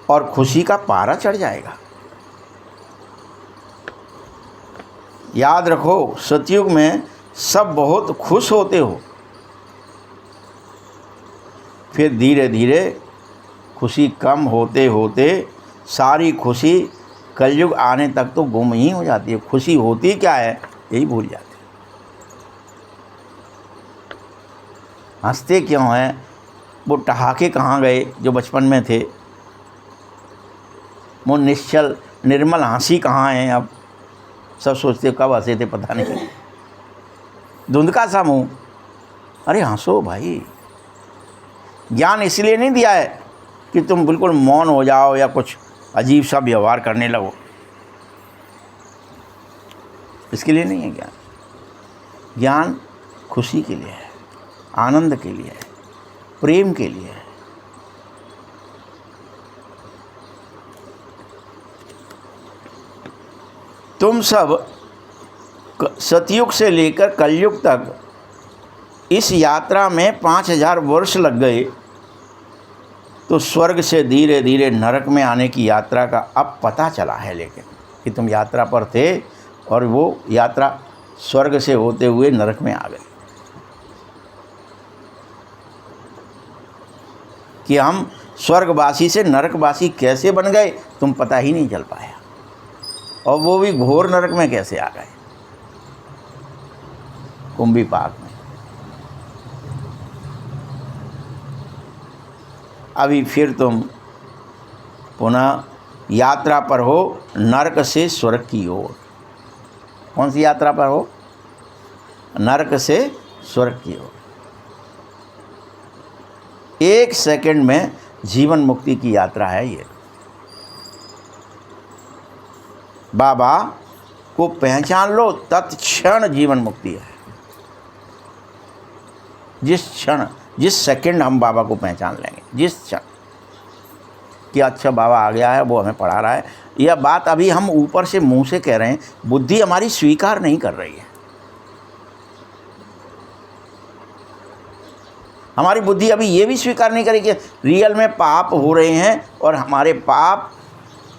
और खुशी का पारा चढ़ जाएगा। याद रखो सतयुग में सब बहुत खुश होते हो, फिर धीरे धीरे खुशी कम होते होते सारी खुशी कलयुग आने तक तो गुम ही हो जाती है। खुशी होती क्या है यही भूल जाते। हंसते क्यों हैं, वो ठहाके कहाँ गए जो बचपन में थे, वो निश्चल निर्मल हंसी कहाँ है अब, सब सोचते कब हंसे थे पता नहीं, धुंधका सा मुँह। अरे हंसो भाई, ज्ञान इसलिए नहीं दिया है कि तुम बिल्कुल मौन हो जाओ या कुछ अजीब सा व्यवहार करने लगो, इसके लिए नहीं है ज्ञान। ज्ञान खुशी के लिए है, आनंद के लिए है, प्रेम के लिए है। तुम सब सतयुग से लेकर कलयुग तक इस यात्रा में 5000 वर्ष लग गए, तो स्वर्ग से धीरे धीरे नरक में आने की यात्रा का अब पता चला है, लेकिन कि तुम यात्रा पर थे और वो यात्रा स्वर्ग से होते हुए नरक में आ गए। कि हम स्वर्गवासी से नरकवासी कैसे बन गए तुम पता ही नहीं चल पाया, और वो भी घोर नरक में कैसे आ गए, कुंभी पाक में। अभी फिर तुम पुनः यात्रा पर हो नरक से स्वर्ग की ओर। कौन सी यात्रा पर हो? नरक से स्वर्ग की ओर। 1 सेकंड में जीवन मुक्ति की यात्रा है ये। बाबा को पहचान लो, तत्क्षण जीवन मुक्ति है। जिस क्षण, जिस सेकंड हम बाबा को पहचान लेंगे, जिस क्षण कि अच्छा बाबा आ गया है, वो हमें पढ़ा रहा है, यह बात अभी हम ऊपर से मुंह से कह रहे हैं, बुद्धि हमारी स्वीकार नहीं कर रही है। हमारी बुद्धि अभी ये भी स्वीकार नहीं करेगी कि रियल में पाप हो रहे हैं और हमारे पाप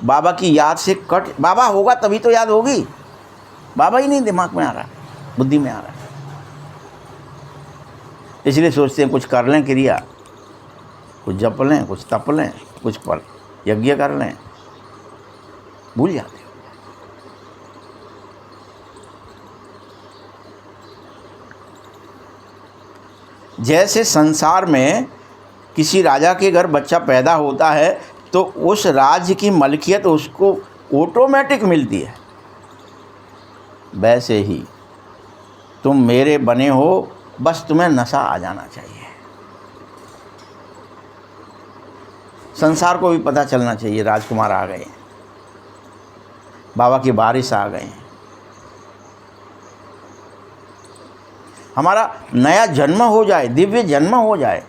बाबा की याद से कट, बाबा होगा तभी तो याद होगी, बाबा ही नहीं दिमाग में आ रहा, बुद्धि में आ रहा है। इसलिए सोचते हैं कुछ कर लें क्रिया, कुछ जप लें, कुछ तप लें, कुछ पर यज्ञ कर लें, भूल जाते हैं। जैसे संसार में किसी राजा के घर बच्चा पैदा होता है तो उस राज्य की मलकियत उसको ऑटोमेटिक मिलती है, वैसे ही तुम मेरे बने हो, बस तुम्हें नशा आ जाना चाहिए। संसार को भी पता चलना चाहिए राजकुमार आ गए हैं, बाबा की बारिश आ गए हैं, हमारा नया जन्म हो जाए, दिव्य जन्म हो जाए,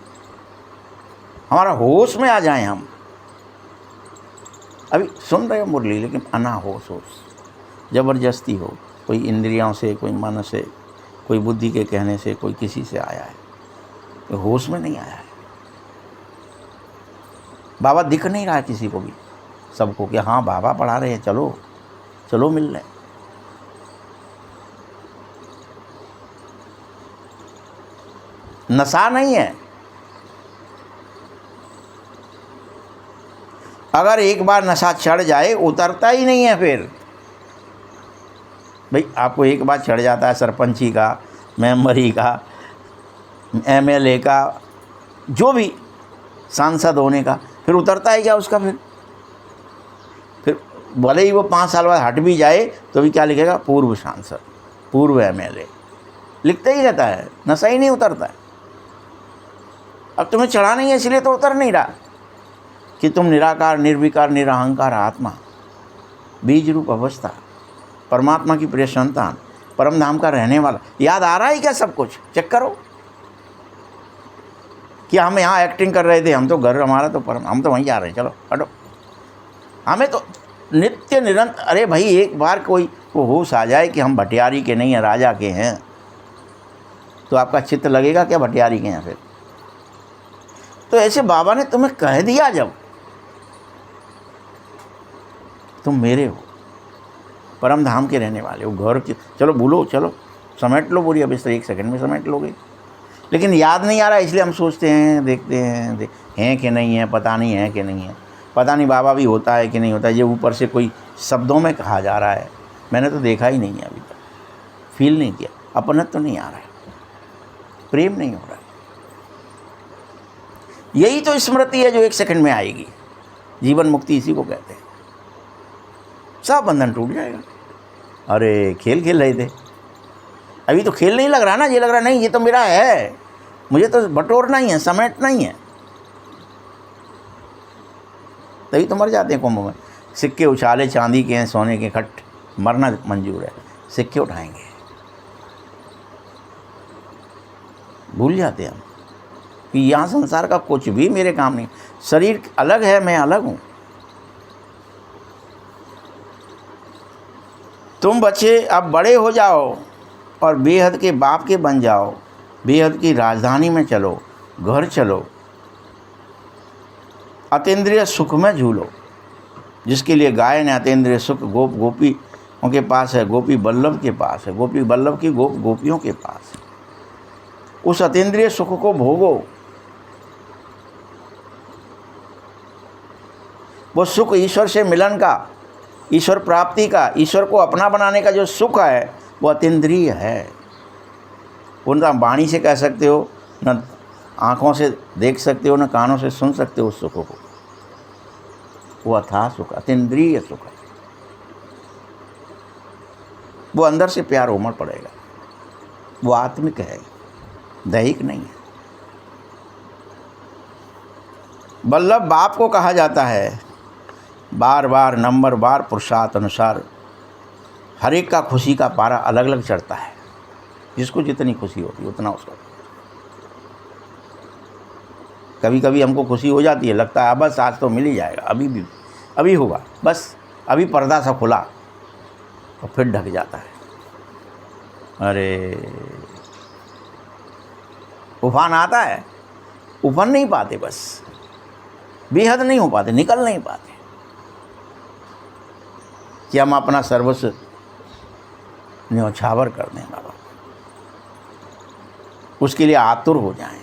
हमारा होश में आ जाए हम। अभी सुन रहे हो मुरली, लेकिन अनाहोश होश, ज़बरदस्ती हो, कोई इंद्रियों से, कोई मन से, कोई बुद्धि के कहने से, कोई किसी से आया है, कोई होश में नहीं आया है। बाबा दिख नहीं रहा है किसी को भी, सबको कि हाँ बाबा पढ़ा रहे हैं, चलो चलो मिल रहे। नशा नहीं है। अगर एक बार नशा चढ़ जाए उतरता ही नहीं है फिर। भाई आपको एक बार चढ़ जाता है सरपंची का, मेंबरी का, एमएलए का, जो भी सांसद होने का, फिर उतरता है क्या उसका? फिर भले ही वो 5 साल बाद हट भी जाए तो भी क्या लिखेगा? पूर्व सांसद, पूर्व एमएलए, लिखते ही रहता है, नशा ही नहीं उतरता है। अब तुम्हें चढ़ा नहीं है इसलिए तो उतर नहीं रहा कि तुम निराकार, निर्विकार, निरहंकार आत्मा, बीज रूप अवस्था, परमात्मा की प्रिय संतान, परम धाम का रहने वाला। याद आ रहा है क्या सब कुछ? चेक करो कि हम यहाँ एक्टिंग कर रहे थे, हम तो घर, हमारा तो परम, हम तो वहीं जा रहे हैं, चलो हटो। हमें तो नित्य निरंतर, अरे भाई एक बार कोई वो होश आ जाए कि हम भटियारी के नहीं हैं, राजा के हैं, तो आपका चित्त लगेगा क्या भटियारी के हैं? फिर तो ऐसे बाबा ने तुम्हें कह दिया, जब तुम मेरे हो, परम धाम के रहने वाले हो, घर के, चलो भूलो, चलो समेट लो पूरी, अब इस 1 सेकंड में समेट लोगे। लेकिन याद नहीं आ रहा, इसलिए हम सोचते हैं, देखते हैं, हैं कि नहीं है, पता नहीं है कि नहीं है, पता नहीं बाबा भी होता है कि नहीं होता है। ये ऊपर से कोई शब्दों में कहा जा रहा है, मैंने तो देखा ही नहीं है अभी तक, फील नहीं किया, अपनत्व तो नहीं आ रहा है, प्रेम नहीं हो रहा है। यही तो स्मृति है जो 1 सेकंड में आएगी। जीवन मुक्ति इसी को कहते हैं। सब बंधन टूट जाएगा। अरे खेल खेल रहे थे, अभी तो खेल नहीं लग रहा ना, ये लग रहा नहीं ये तो मेरा है, मुझे तो बटोरना ही है, समेटना ही है। तभी तो मर जाते हैं कुंभ में। सिक्के उछाले चांदी के हैं, सोने के खट, मरना मंजूर है, सिक्के उठाएंगे। भूल जाते हैं हम कि यहाँ संसार का कुछ भी मेरे काम नहीं। शरीर अलग है, मैं अलग हूँ। तुम बच्चे अब बड़े हो जाओ और बेहद के बाप के बन जाओ, बेहद की राजधानी में चलो, घर चलो, अतीन्द्रिय सुख में झूलो। जिसके लिए गाय ने अतीन्द्रिय सुख गोप गोपियों के पास है, गोपी बल्लभ के पास है, गोपी बल्लभ की गोप गोपियों के पास है। उस अतीन्द्रिय सुख को भोगो। वो सुख ईश्वर से मिलन का, ईश्वर प्राप्ति का, ईश्वर को अपना बनाने का जो सुख है वो अतीन्द्रिय है। उनका वाणी से कह सकते हो, न आँखों से देख सकते हो, न कानों से सुन सकते हो उस सुख को। वो अथाह सुख, अतीन्द्रिय सुख है। वो अंदर से प्यार उमड़ पड़ेगा। वो आत्मिक है, दैहिक नहीं है। बल्लभ बाप को कहा जाता है। बार बार नंबर बार पुरुषार्थ अनुसार हर एक का खुशी का पारा अलग अलग चढ़ता है। जिसको जितनी खुशी होती है उतना उसको। कभी कभी हमको खुशी हो जाती है, लगता है बस आज तो मिल ही जाएगा, अभी होगा, बस अभी पर्दा सा खुला, और फिर ढक जाता है। अरे तूफान आता है, उफर नहीं पाते, बस बेहद नहीं हो पाते, निकल नहीं पाते कि हम अपना सर्वस्व न्यौछावर कर दें बाबा, उसके लिए आतुर हो जाएं।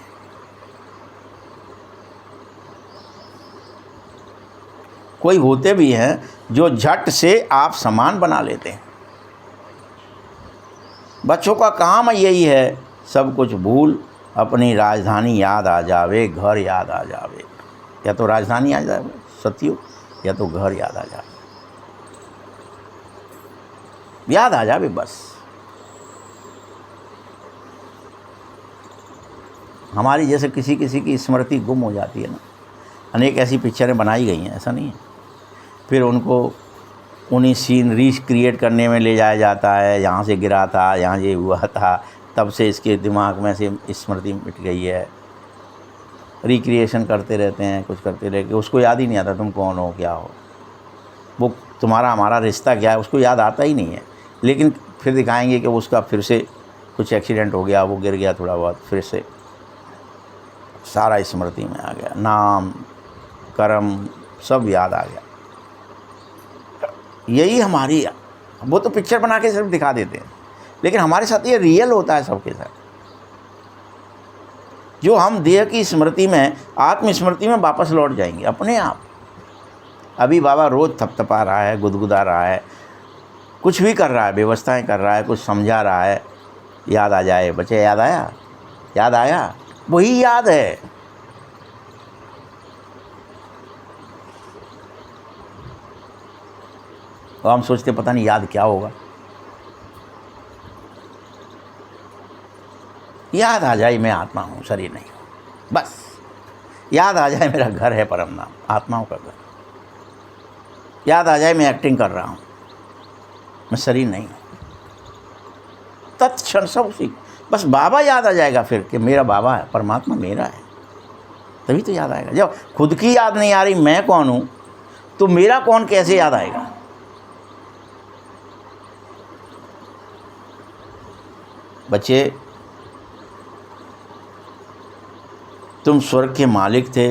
कोई होते भी हैं जो झट से आप समान बना लेते हैं। बच्चों का काम यही है, सब कुछ भूल अपनी राजधानी याद आ जावे, घर याद आ जावे। या तो राजधानी आ जावे सतयुग, या तो घर याद आ जावे, याद आ जावे बस। हमारी जैसे किसी किसी की स्मृति गुम हो जाती है ना, अनेक ऐसी पिक्चरें बनाई गई हैं, ऐसा नहीं है, फिर उनको उन्हीं सीन रिक्रिएट करने में ले जाया जाता है, यहाँ से गिरा था, यहाँ ये हुआ था, तब से इसके दिमाग में से स्मृति मिट गई है। रिक्रिएशन करते रहते हैं, कुछ करते रहते, उसको याद ही नहीं आता तुम कौन हो, क्या हो, वो तुम्हारा हमारा रिश्ता क्या है, उसको याद आता ही नहीं है। लेकिन फिर दिखाएंगे कि उसका फिर से कुछ एक्सीडेंट हो गया, वो गिर गया थोड़ा बहुत, फिर से सारा स्मृति में आ गया, नाम कर्म सब याद आ गया। यही हमारी, वो तो पिक्चर बना के सिर्फ दिखा देते हैं, लेकिन हमारे साथ ये रियल होता है सबके साथ। जो हम देह की स्मृति में, आत्म स्मृति में वापस लौट जाएंगे अपने आप। अभी बाबा रोज़ थपथपा रहा है, गुदगुदा रहा है, कुछ भी कर रहा है, व्यवस्थाएं कर रहा है, कुछ समझा रहा है, याद आ जाए बच्चे, याद आया, याद आया, वही याद है। तो हम सोचते पता नहीं याद क्या होगा, याद आ जाए मैं आत्मा हूँ, शरीर नहीं हूँ, बस याद आ जाए मेरा घर है परम धाम, आत्माओं का घर, याद आ जाए मैं एक्टिंग कर रहा हूँ, मैं शरीर नहीं हूँ, तत्क्षण सब उसी, बस बाबा याद आ जाएगा फिर कि मेरा बाबा है, परमात्मा मेरा है, तभी तो याद आएगा। जब खुद की याद नहीं आ रही मैं कौन हूँ, तो मेरा कौन कैसे याद आएगा। बच्चे, तुम स्वर्ग के मालिक थे,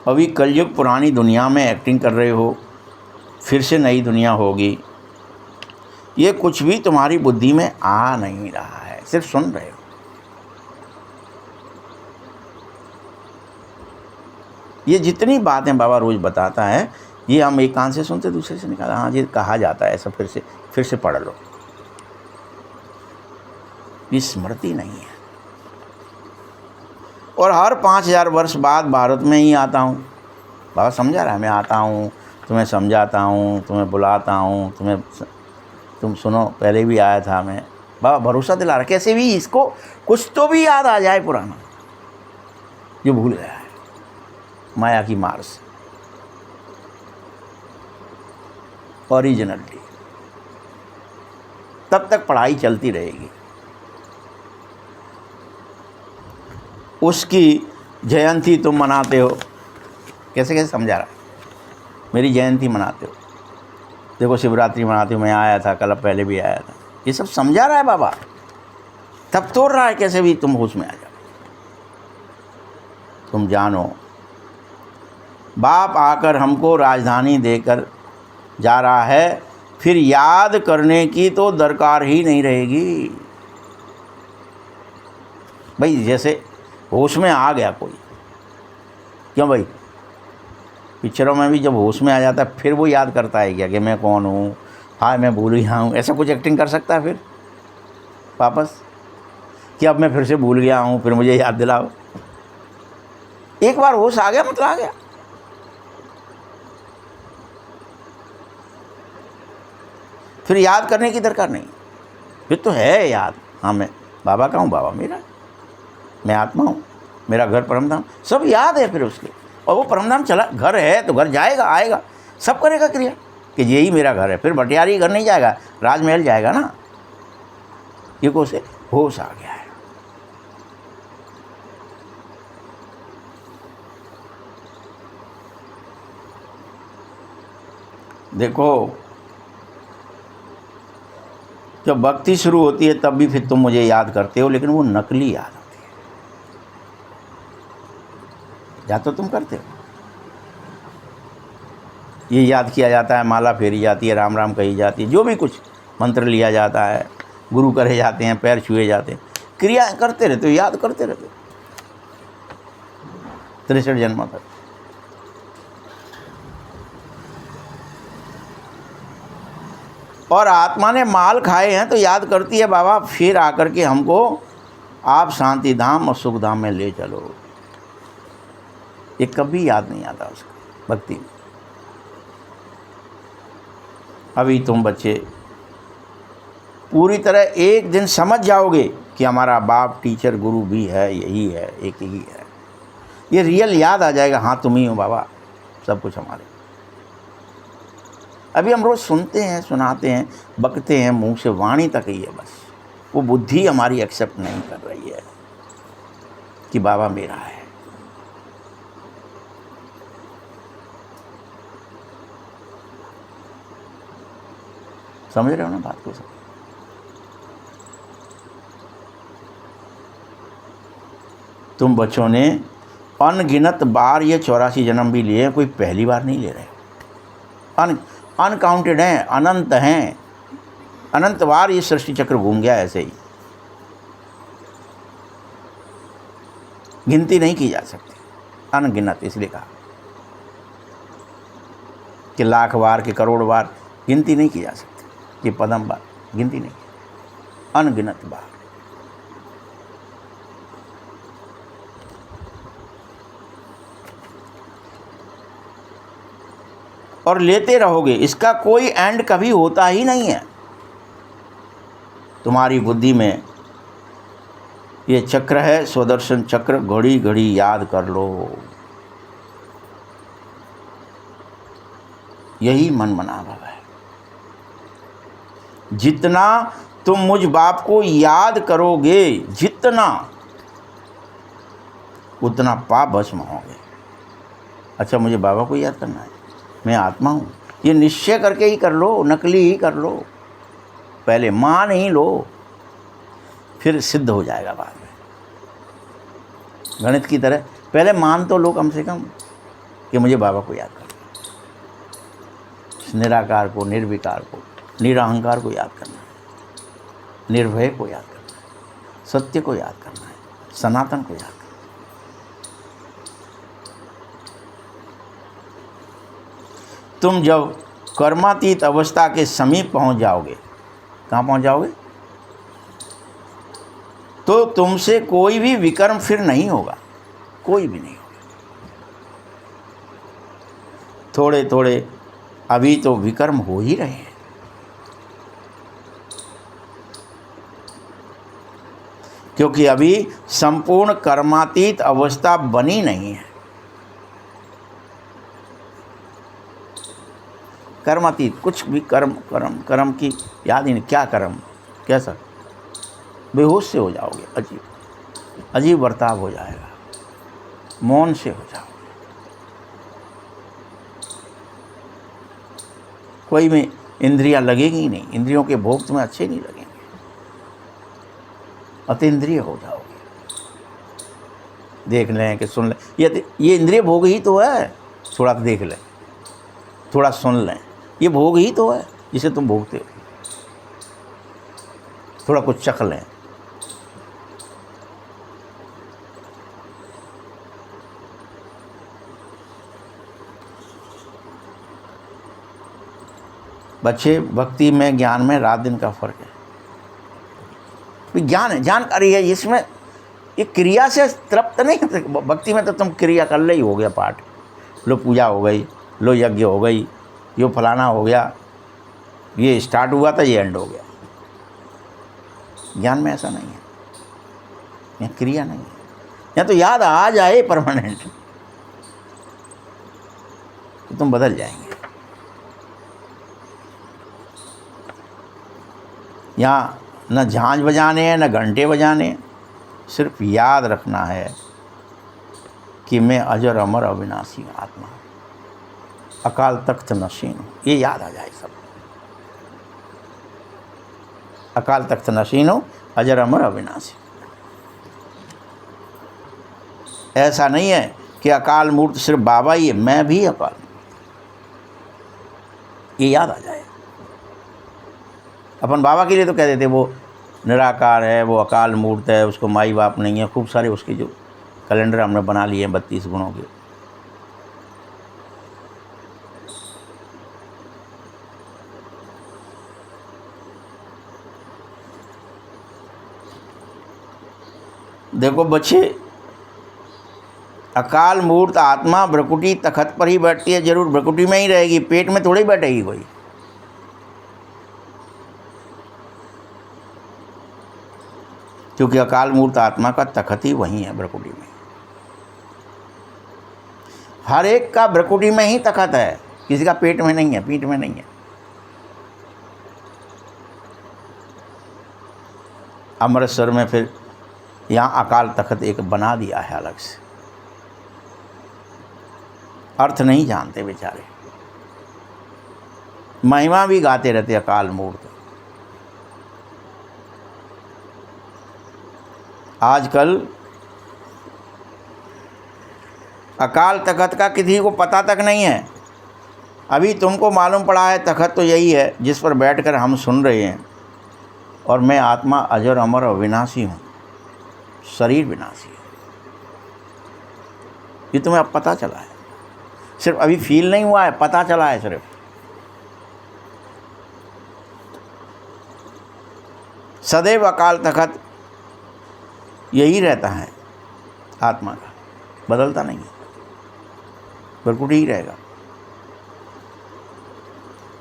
अभी कलयुग पुरानी दुनिया में एक्टिंग कर रहे हो, फिर से नई दुनिया होगी, ये कुछ भी तुम्हारी बुद्धि में आ नहीं रहा है, सिर्फ सुन रहे हो। ये जितनी बातें बाबा रोज़ बताता है, ये हम एक कान से सुनते दूसरे से निकाला, हाँ जी कहा जाता है ऐसा, फिर से पढ़ लो। ये स्मृति नहीं है। और हर 5000 वर्ष बाद भारत में ही आता हूँ, बाबा समझा रहा है, मैं आता हूँ, तुम्हें समझाता हूँ, तुम्हें बुलाता हूँ, तुम सुनो, पहले भी आया था मैं, बाबा भरोसा दिला रहा, कैसे भी इसको कुछ तो भी याद आ जाए पुराना जो भूल गया है माया की मार से, ओरिजिनलिटी। तब तक पढ़ाई चलती रहेगी। उसकी जयंती तुम मनाते हो, कैसे कैसे समझा रहा, मेरी जयंती मनाते हो, देखो शिवरात्रि मनाते हो, मैं आया था कल, पहले भी आया था, ये सब समझा रहा है बाबा, तब तोड़ रहा है कैसे भी तुम होश में आ जाओ। तुम जानो बाप आकर हमको राजधानी देकर जा रहा है, फिर याद करने की तो दरकार ही नहीं रहेगी। भाई जैसे होश में आ गया कोई, क्यों भाई, पिक्चरों में भी जब होश में आ जाता है फिर वो याद करता है क्या कि मैं कौन हूँ, हाँ मैं भूल गया हूँ, ऐसा कुछ एक्टिंग कर सकता है फिर वापस कि अब मैं फिर से भूल गया हूँ, फिर मुझे याद दिलाओ। एक बार होश आ गया मतलब आ गया। फिर याद करने की दरकार नहीं, फिर तो है याद, हाँ मैं बाबा का हूँ, बाबा मेरा, मैं आत्मा हूँ, मेरा घर परमधाम, सब याद है फिर उसके। और वो परमधाम चला, घर है तो घर जाएगा, आएगा, सब करेगा क्रिया कि यही मेरा घर है। फिर भटियारी घर नहीं जाएगा, राजमहल जाएगा ना, ये को से होश आ गया है। देखो जब भक्ति शुरू होती है तब भी फिर तुम मुझे याद करते हो, लेकिन वो नकली याद होती है। या तो तुम करते हो। ये याद किया जाता है, माला फेरी जाती है, राम राम कही जाती है, जो भी कुछ मंत्र लिया जाता है, गुरु करे जाते हैं, पैर छुए जाते हैं, क्रिया करते रहते हो, याद करते रहते हो 63 जन्मों तक। और आत्मा ने माल खाए हैं तो याद करती है बाबा, फिर आकर के हमको आप शांति धाम और सुख धाम में ले चलो। ये कभी याद नहीं आता उसको भक्ति में। अभी तुम बच्चे पूरी तरह एक दिन समझ जाओगे कि हमारा बाप टीचर गुरु भी है, यही है, एक ही है। ये रियल याद आ जाएगा, हाँ तुम ही हो बाबा, सब कुछ हमारे। अभी हम रोज़ सुनते हैं, सुनाते हैं, बकते हैं, मुंह से वाणी तक ही है बस। वो बुद्धि हमारी एक्सेप्ट नहीं कर रही है कि बाबा मेरा है। समझ रहे हो ना बात को सब? तुम बच्चों ने अनगिनत बार ये 84 जन्म भी लिए, कोई पहली बार नहीं ले रहे। अनकाउंटेड हैं, अनंत हैं, अनंत बार ये सृष्टि चक्र घूम गया ऐसे ही, गिनती नहीं की जा सकती। अनगिनत इसलिए कहा कि लाख बार कि करोड़ बार गिनती नहीं की जा सकती, कि पदम बार गिनती नहीं, अनगिनत बार। और लेते रहोगे, इसका कोई एंड कभी होता ही नहीं है। तुम्हारी बुद्धि में ये चक्र है, स्वदर्शन चक्र, घड़ी घड़ी याद कर लो। यही मन मनाभव है। जितना तुम मुझ बाप को याद करोगे, जितना, उतना पाप भस्म होंगे। अच्छा, मुझे बाबा को याद करना है, मैं आत्मा हूँ, ये निश्चय करके ही कर लो, नकली ही कर लो, पहले मान ही लो, फिर सिद्ध हो जाएगा बाद में। गणित की तरह पहले मान तो लो कम से कम कि मुझे बाबा को याद करना, निराकार को, निर्विकार को, निरअहंकार को याद करना है, निर्भय को याद करना है, सत्य को याद करना है, सनातन को याद करना है। तुम जब कर्मातीत अवस्था के समीप पहुंच जाओगे, कहाँ पहुंच जाओगे, तो तुमसे कोई भी विकर्म फिर नहीं होगा, कोई भी नहीं होगा। थोड़े थोड़े अभी तो विकर्म हो ही रहे हैं, क्योंकि अभी संपूर्ण कर्मातीत अवस्था बनी नहीं है। कर्मातीत कुछ भी कर्म की याद ही नहीं, क्या कर्म, कैसा, बेहोश से हो जाओगे, अजीब बर्ताव हो जाएगा, मौन से हो जाओगे, कोई में इंद्रियां लगेगी ही नहीं, इंद्रियों के भोग तुम्हें अच्छे नहीं लगेंगे, अतीन्द्रिय हो जाओगे। देख लें कि सुन लें, ये इंद्रिय भोग ही तो है, थोड़ा देख लें, थोड़ा सुन लें, ये भोग ही तो है जिसे तुम भोगते हो, थोड़ा कुछ चख लें। बच्चे, भक्ति में, ज्ञान में रात दिन का फर्क है। ज्ञान है, जानकारी है, इसमें ये क्रिया से तृप्त नहीं है। भक्ति में तो तुम क्रिया कर ले ही हो गया, पाठ लो, पूजा हो गई, लो यज्ञ हो गई, यो फलाना हो गया, ये स्टार्ट हुआ था, ये एंड हो गया। ज्ञान में ऐसा नहीं है, यहाँ क्रिया नहीं है, यहाँ तो याद आ जाए परमानेंट तो तुम बदल जाएंगे। यहाँ न झांझ बजाने हैं, न घंटे बजाने, सिर्फ याद रखना है कि मैं अजर अमर अविनाशी आत्मा, अकाल तख्त नशीन हूँ। ये याद आ जाए सब, अकाल तख्त नशीन हूँ, अजर अमर अविनाशी। ऐसा नहीं है कि अकाल मूर्त सिर्फ बाबा ही है, मैं भी अकाल, ये याद आ जाए। अपन बाबा के लिए तो कह देते वो निराकार है, वो अकाल मूर्त है, उसको माई बाप नहीं है, खूब सारे उसके जो कैलेंडर हमने बना लिए हैं 32 गुणों के। देखो बच्चे, अकाल मूर्त आत्मा भ्रकुटी तखत पर ही बैठती है, जरूर भ्रकुटी में ही रहेगी, पेट में थोड़ी बैठेगी कोई। क्योंकि अकाल मूर्त आत्मा का तखत ही वही है, भ्रकुटी में। हर एक का भ्रकुटी में ही तखत है, किसी का पेट में नहीं है, पीठ में नहीं है। अमृतसर में फिर यहाँ अकाल तखत एक बना दिया है अलग से, अर्थ नहीं जानते बेचारे, महिमा भी गाते रहते अकाल मूर्त। आजकल अकाल तखत का किसी को पता तक नहीं है। अभी तुमको मालूम पड़ा है तखत तो यही है जिस पर बैठकर हम सुन रहे हैं, और मैं आत्मा अजर अमर और विनाशी हूँ, शरीर विनाशी है। ये तुम्हें अब पता चला है, सिर्फ अभी फील नहीं हुआ है, पता चला है सिर्फ। सदैव अकाल तखत यही रहता है आत्मा का, बदलता नहीं है, भ्रकुटी ही रहेगा।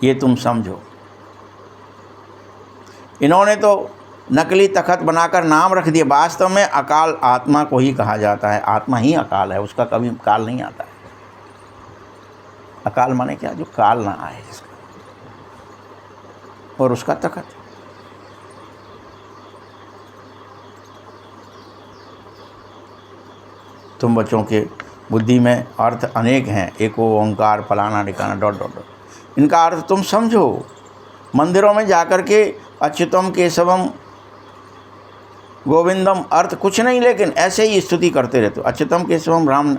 ये तुम समझो। इन्होंने तो नकली तखत बनाकर नाम रख दिए, वास्तव में अकाल आत्मा को ही कहा जाता है। आत्मा ही अकाल है, उसका कभी काल नहीं आता है। अकाल माने क्या? जो काल ना आए जिसका, और उसका तखत। तुम बच्चों के बुद्धि में अर्थ अनेक हैं, एको ओंकार फलाना ठिकाना डॉट डॉट डॉट, इनका अर्थ तुम समझो। मंदिरों में जाकर के अच्युतम केशवम गोविंदम अर्थ कुछ नहीं, लेकिन ऐसे ही स्तुति करते रहते हो, अच्युतम केशवम राम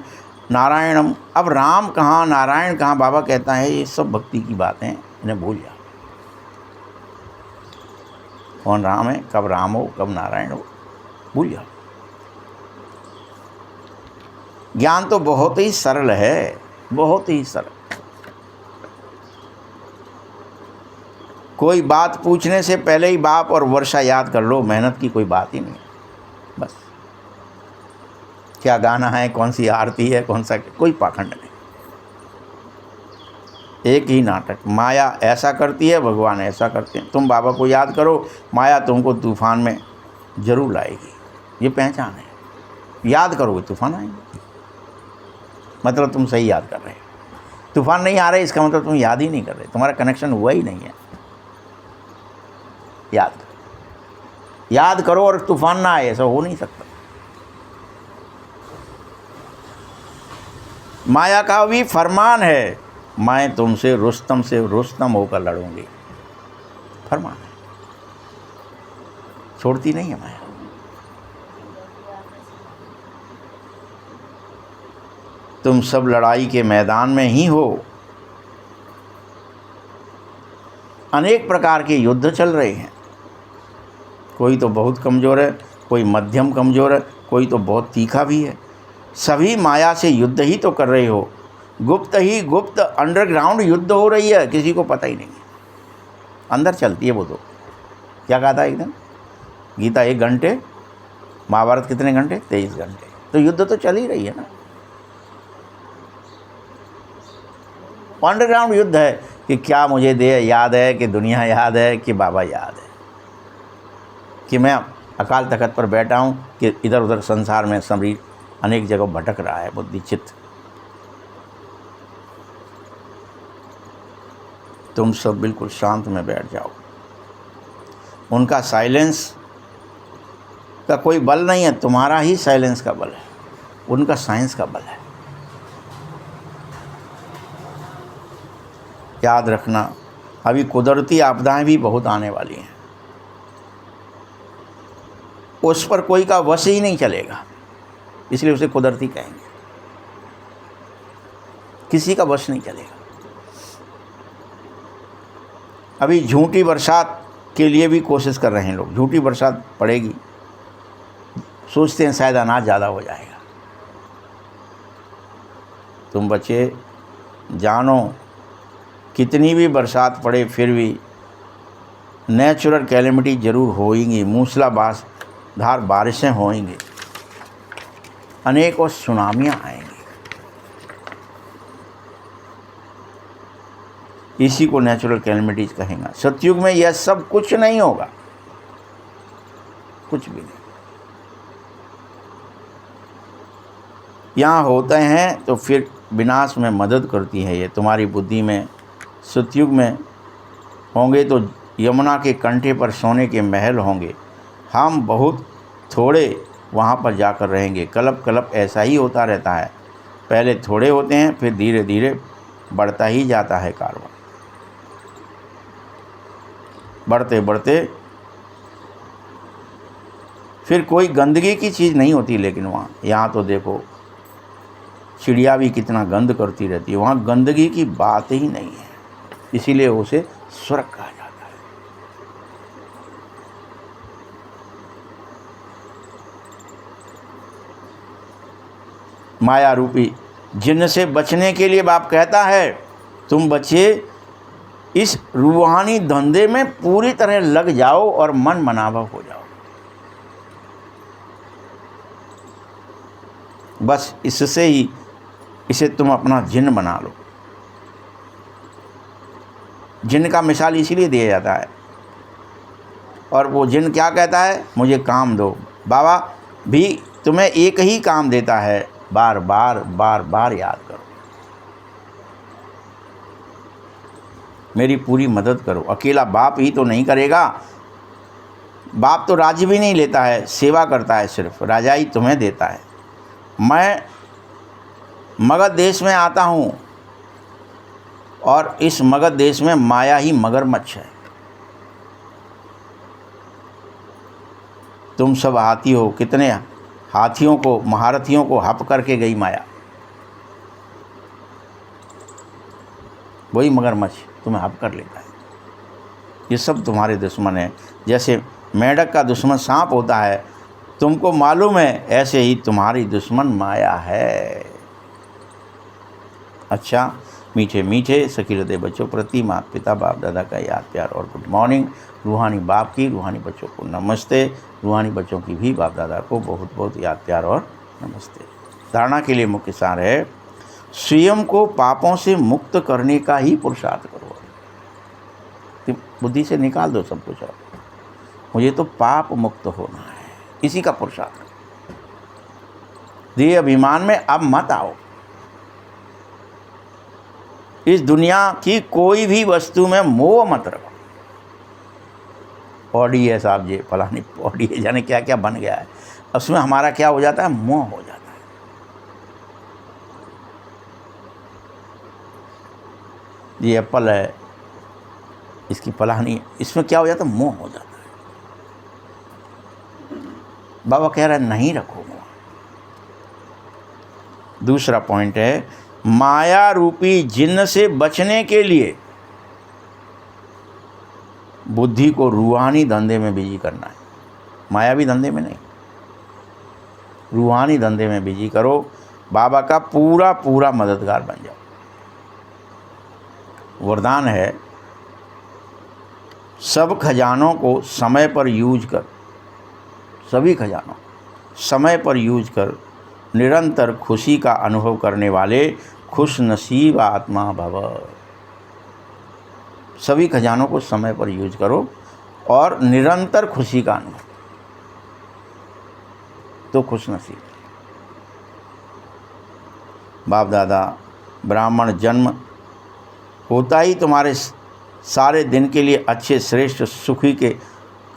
नारायणम। अब राम कहाँ नारायण कहाँ? बाबा कहता है ये सब भक्ति की बातें, इन्हें भूल जाओ। कौन राम है, कब राम हो, कब नारायण हो, भूल जाओ। ज्ञान तो बहुत ही सरल है, बहुत ही सरल। कोई बात पूछने से पहले ही बाप और वर्षा याद कर लो, मेहनत की कोई बात ही नहीं। बस क्या गाना है, कौन सी आरती है, कौन सा, कोई पाखंड नहीं। एक ही नाटक, माया ऐसा करती है, भगवान ऐसा करते हैं। तुम बाबा को याद करो, माया तुमको तूफान में जरूर लाएगी, ये पहचान है। याद करोगे तूफान आएंगे, मतलब तुम सही याद कर रहे हो। तूफान नहीं आ रहे इसका मतलब तुम याद ही नहीं कर रहे, तुम्हारा कनेक्शन हुआ ही नहीं है। याद करो और तूफान ना आए, ऐसा हो नहीं सकता। माया का भी फरमान है, मैं तुमसे रुस्तम से रुस्तम होकर लड़ूंगी, फरमान है, छोड़ती नहीं है माया। तुम सब लड़ाई के मैदान में ही हो। अनेक प्रकार के युद्ध चल रहे हैं, कोई तो बहुत कमज़ोर है, कोई मध्यम कमज़ोर है, कोई तो बहुत तीखा भी है। सभी माया से युद्ध ही तो कर रहे हो, गुप्त ही गुप्त अंडरग्राउंड युद्ध हो रही है, किसी को पता ही नहीं है। अंदर चलती है वो तो। क्या कहा था एक दिन? गीता 1 घंटे, महाभारत कितने घंटे? 23 घंटे। तो युद्ध तो चल ही रही है ना। अंडरग्राउंड युद्ध है कि क्या मुझे दे याद है, कि दुनिया याद है, कि बाबा याद है, कि मैं अकाल तखत पर बैठा हूँ, कि इधर उधर संसार में शरीर अनेक जगह भटक रहा है बुद्धि चित्त। तुम सब बिल्कुल शांत में बैठ जाओ। उनका साइलेंस का कोई बल नहीं है, तुम्हारा ही साइलेंस का बल है, उनका साइंस का बल है। याद रखना, अभी कुदरती आपदाएं भी बहुत आने वाली हैं, उस पर कोई का वश ही नहीं चलेगा, इसलिए उसे कुदरती कहेंगे। किसी का वश नहीं चलेगा। अभी झूठी बरसात के लिए भी कोशिश कर रहे हैं लोग, झूठी बरसात पड़ेगी, सोचते हैं शायद अनाज ज़्यादा हो जाएगा। तुम बच्चे जानो, कितनी भी बरसात पड़े फिर भी नेचुरल कैलेमिटी ज़रूर होएंगी, मूसलाधार बारिशें होएंगी, अनेकों सुनामियाँ आएंगी। इसी को नेचुरल कैलेमिटीज कहेंगे। सतयुग में यह सब कुछ नहीं होगा, कुछ भी नहीं। यहाँ होते हैं तो फिर विनाश में मदद करती है ये तुम्हारी बुद्धि में। सतयुग में होंगे तो यमुना के कंठे पर सोने के महल होंगे, हम बहुत थोड़े वहाँ पर जाकर रहेंगे। कल्प कल्प ऐसा ही होता रहता है, पहले थोड़े होते हैं फिर धीरे धीरे बढ़ता ही जाता है कारवां, बढ़ते बढ़ते फिर कोई गंदगी की चीज़ नहीं होती। लेकिन वहाँ, यहाँ तो देखो चिड़िया भी कितना गंद करती रहती है, वहाँ गंदगी की बात ही नहीं है, इसीलिए उसे स्वर्ग कहा जाता है। माया रूपी जिन्न से बचने के लिए बाप कहता है तुम बच्चे इस रूहानी धंधे में पूरी तरह लग जाओ और मन मनावा हो जाओ। बस इससे ही इसे तुम अपना जिन्न बना लो। जिन्न का मिसाल इसीलिए दिया जाता है। और वो जिन्न क्या कहता है, मुझे काम दो। बाबा भी तुम्हें एक ही काम देता है, बार बार बार बार याद करो, मेरी पूरी मदद करो। अकेला बाप ही तो नहीं करेगा, बाप तो राज्य भी नहीं लेता है, सेवा करता है, सिर्फ राजा ही तुम्हें देता है। मैं मगध देश में आता हूँ और इस मगध देश में माया ही मगरमच्छ है। तुम सब हाथी हो, कितने हाथियों को, महारथियों को हप करके गई माया, वही मगरमच्छ तुम्हें हप कर लेता है। ये सब तुम्हारे दुश्मन हैं। जैसे मेंढक का दुश्मन सांप होता है, तुमको मालूम है, ऐसे ही तुम्हारी दुश्मन माया है। अच्छा, मीठे मीठे सखी हृदय बच्चों प्रति माता पिता बाप दादा का याद प्यार और गुड मॉर्निंग। रूहानी बाप की रूहानी बच्चों को नमस्ते, रूहानी बच्चों की भी बाप दादा को बहुत बहुत याद प्यार और नमस्ते। धारणा के लिए मुख्य सार है, स्वयं को पापों से मुक्त करने का ही पुरुषार्थ करो। बुद्धि से निकाल दो सब कुछ, और मुझे तो पाप मुक्त होना है, इसी का पुरुषार्थ। देह अभिमान में अब मत आओ। इस दुनिया की कोई भी वस्तु में मोह मत रखो। ऑडी है साहब जी, फलानी ऑडी है, जाने क्या क्या बन गया है, उसमें हमारा क्या हो जाता है, मोह हो जाता है। ये एप्पल है, इसकी फलानी, इसमें क्या हो जाता है, मोह हो जाता है। बाबा कह रहा है नहीं रखो मोह। दूसरा पॉइंट है, माया रूपी जिन्न से बचने के लिए बुद्धि को रूहानी धंधे में बिजी करना है। मायावी धंधे में नहीं, रूहानी धंधे में बिजी करो। बाबा का पूरा पूरा मददगार बन जाओ। वरदान है, सब खजानों को समय पर यूज कर, सभी खजानों समय पर यूज कर निरंतर खुशी का अनुभव करने वाले खुश नसीब आत्मा भव। सभी खजानों को समय पर यूज करो और निरंतर खुशी का अनुभव, तो खुश नसीब। बाप दादा, ब्राह्मण जन्म होता ही तुम्हारे सारे दिन के लिए अच्छे श्रेष्ठ सुखी के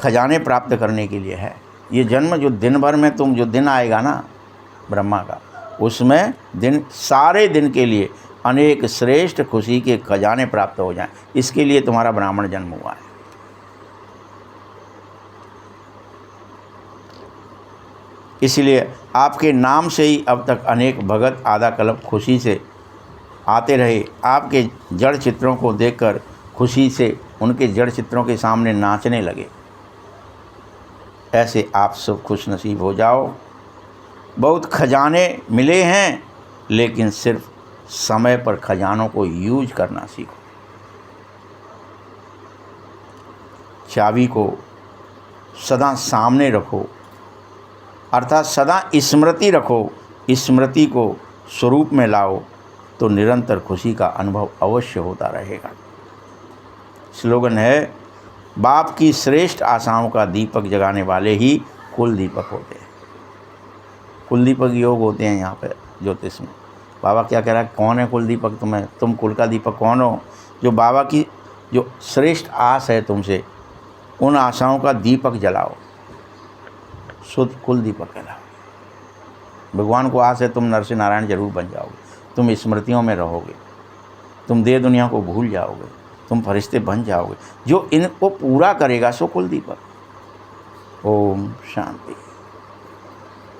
खजाने प्राप्त करने के लिए है। ये जन्म जो दिन भर में तुम, जो दिन आएगा ना ब्रह्मा का, उसमें दिन, सारे दिन के लिए अनेक श्रेष्ठ खुशी के खजाने प्राप्त हो जाएं, इसके लिए तुम्हारा ब्राह्मण जन्म हुआ है। इसलिए आपके नाम से ही अब तक अनेक भगत आधा कल्प खुशी से आते रहे, आपके जड़ चित्रों को देखकर खुशी से उनके जड़ चित्रों के सामने नाचने लगे। ऐसे आप सब खुश नसीब हो जाओ। बहुत खजाने मिले हैं, लेकिन सिर्फ समय पर खजानों को यूज करना सीखो। चाबी को सदा सामने रखो, अर्थात सदा स्मृति रखो, स्मृति को स्वरूप में लाओ तो निरंतर खुशी का अनुभव अवश्य होता रहेगा। स्लोगन है, बाप की श्रेष्ठ आशाओं का दीपक जगाने वाले ही कुल दीपक होते हैं। कुल दीपक योग होते हैं यहाँ पे ज्योतिष में। बाबा क्या कह रहा है, कौन है कुल दीपक तुम्हें? तुम कुल का दीपक कौन हो? जो बाबा की जो श्रेष्ठ आस है तुमसे, उन आशाओं का दीपक जलाओ, शुद्ध कुल दीपक कहलाओ। भगवान को आस है तुम नरसिंह नारायण जरूर बन जाओगे, तुम स्मृतियों में रहोगे, तुम देह दुनिया को भूल जाओगे, तुम फरिश्ते बन जाओगे। जो इनको पूरा करेगा सो कुल दीपक। ओम शांति।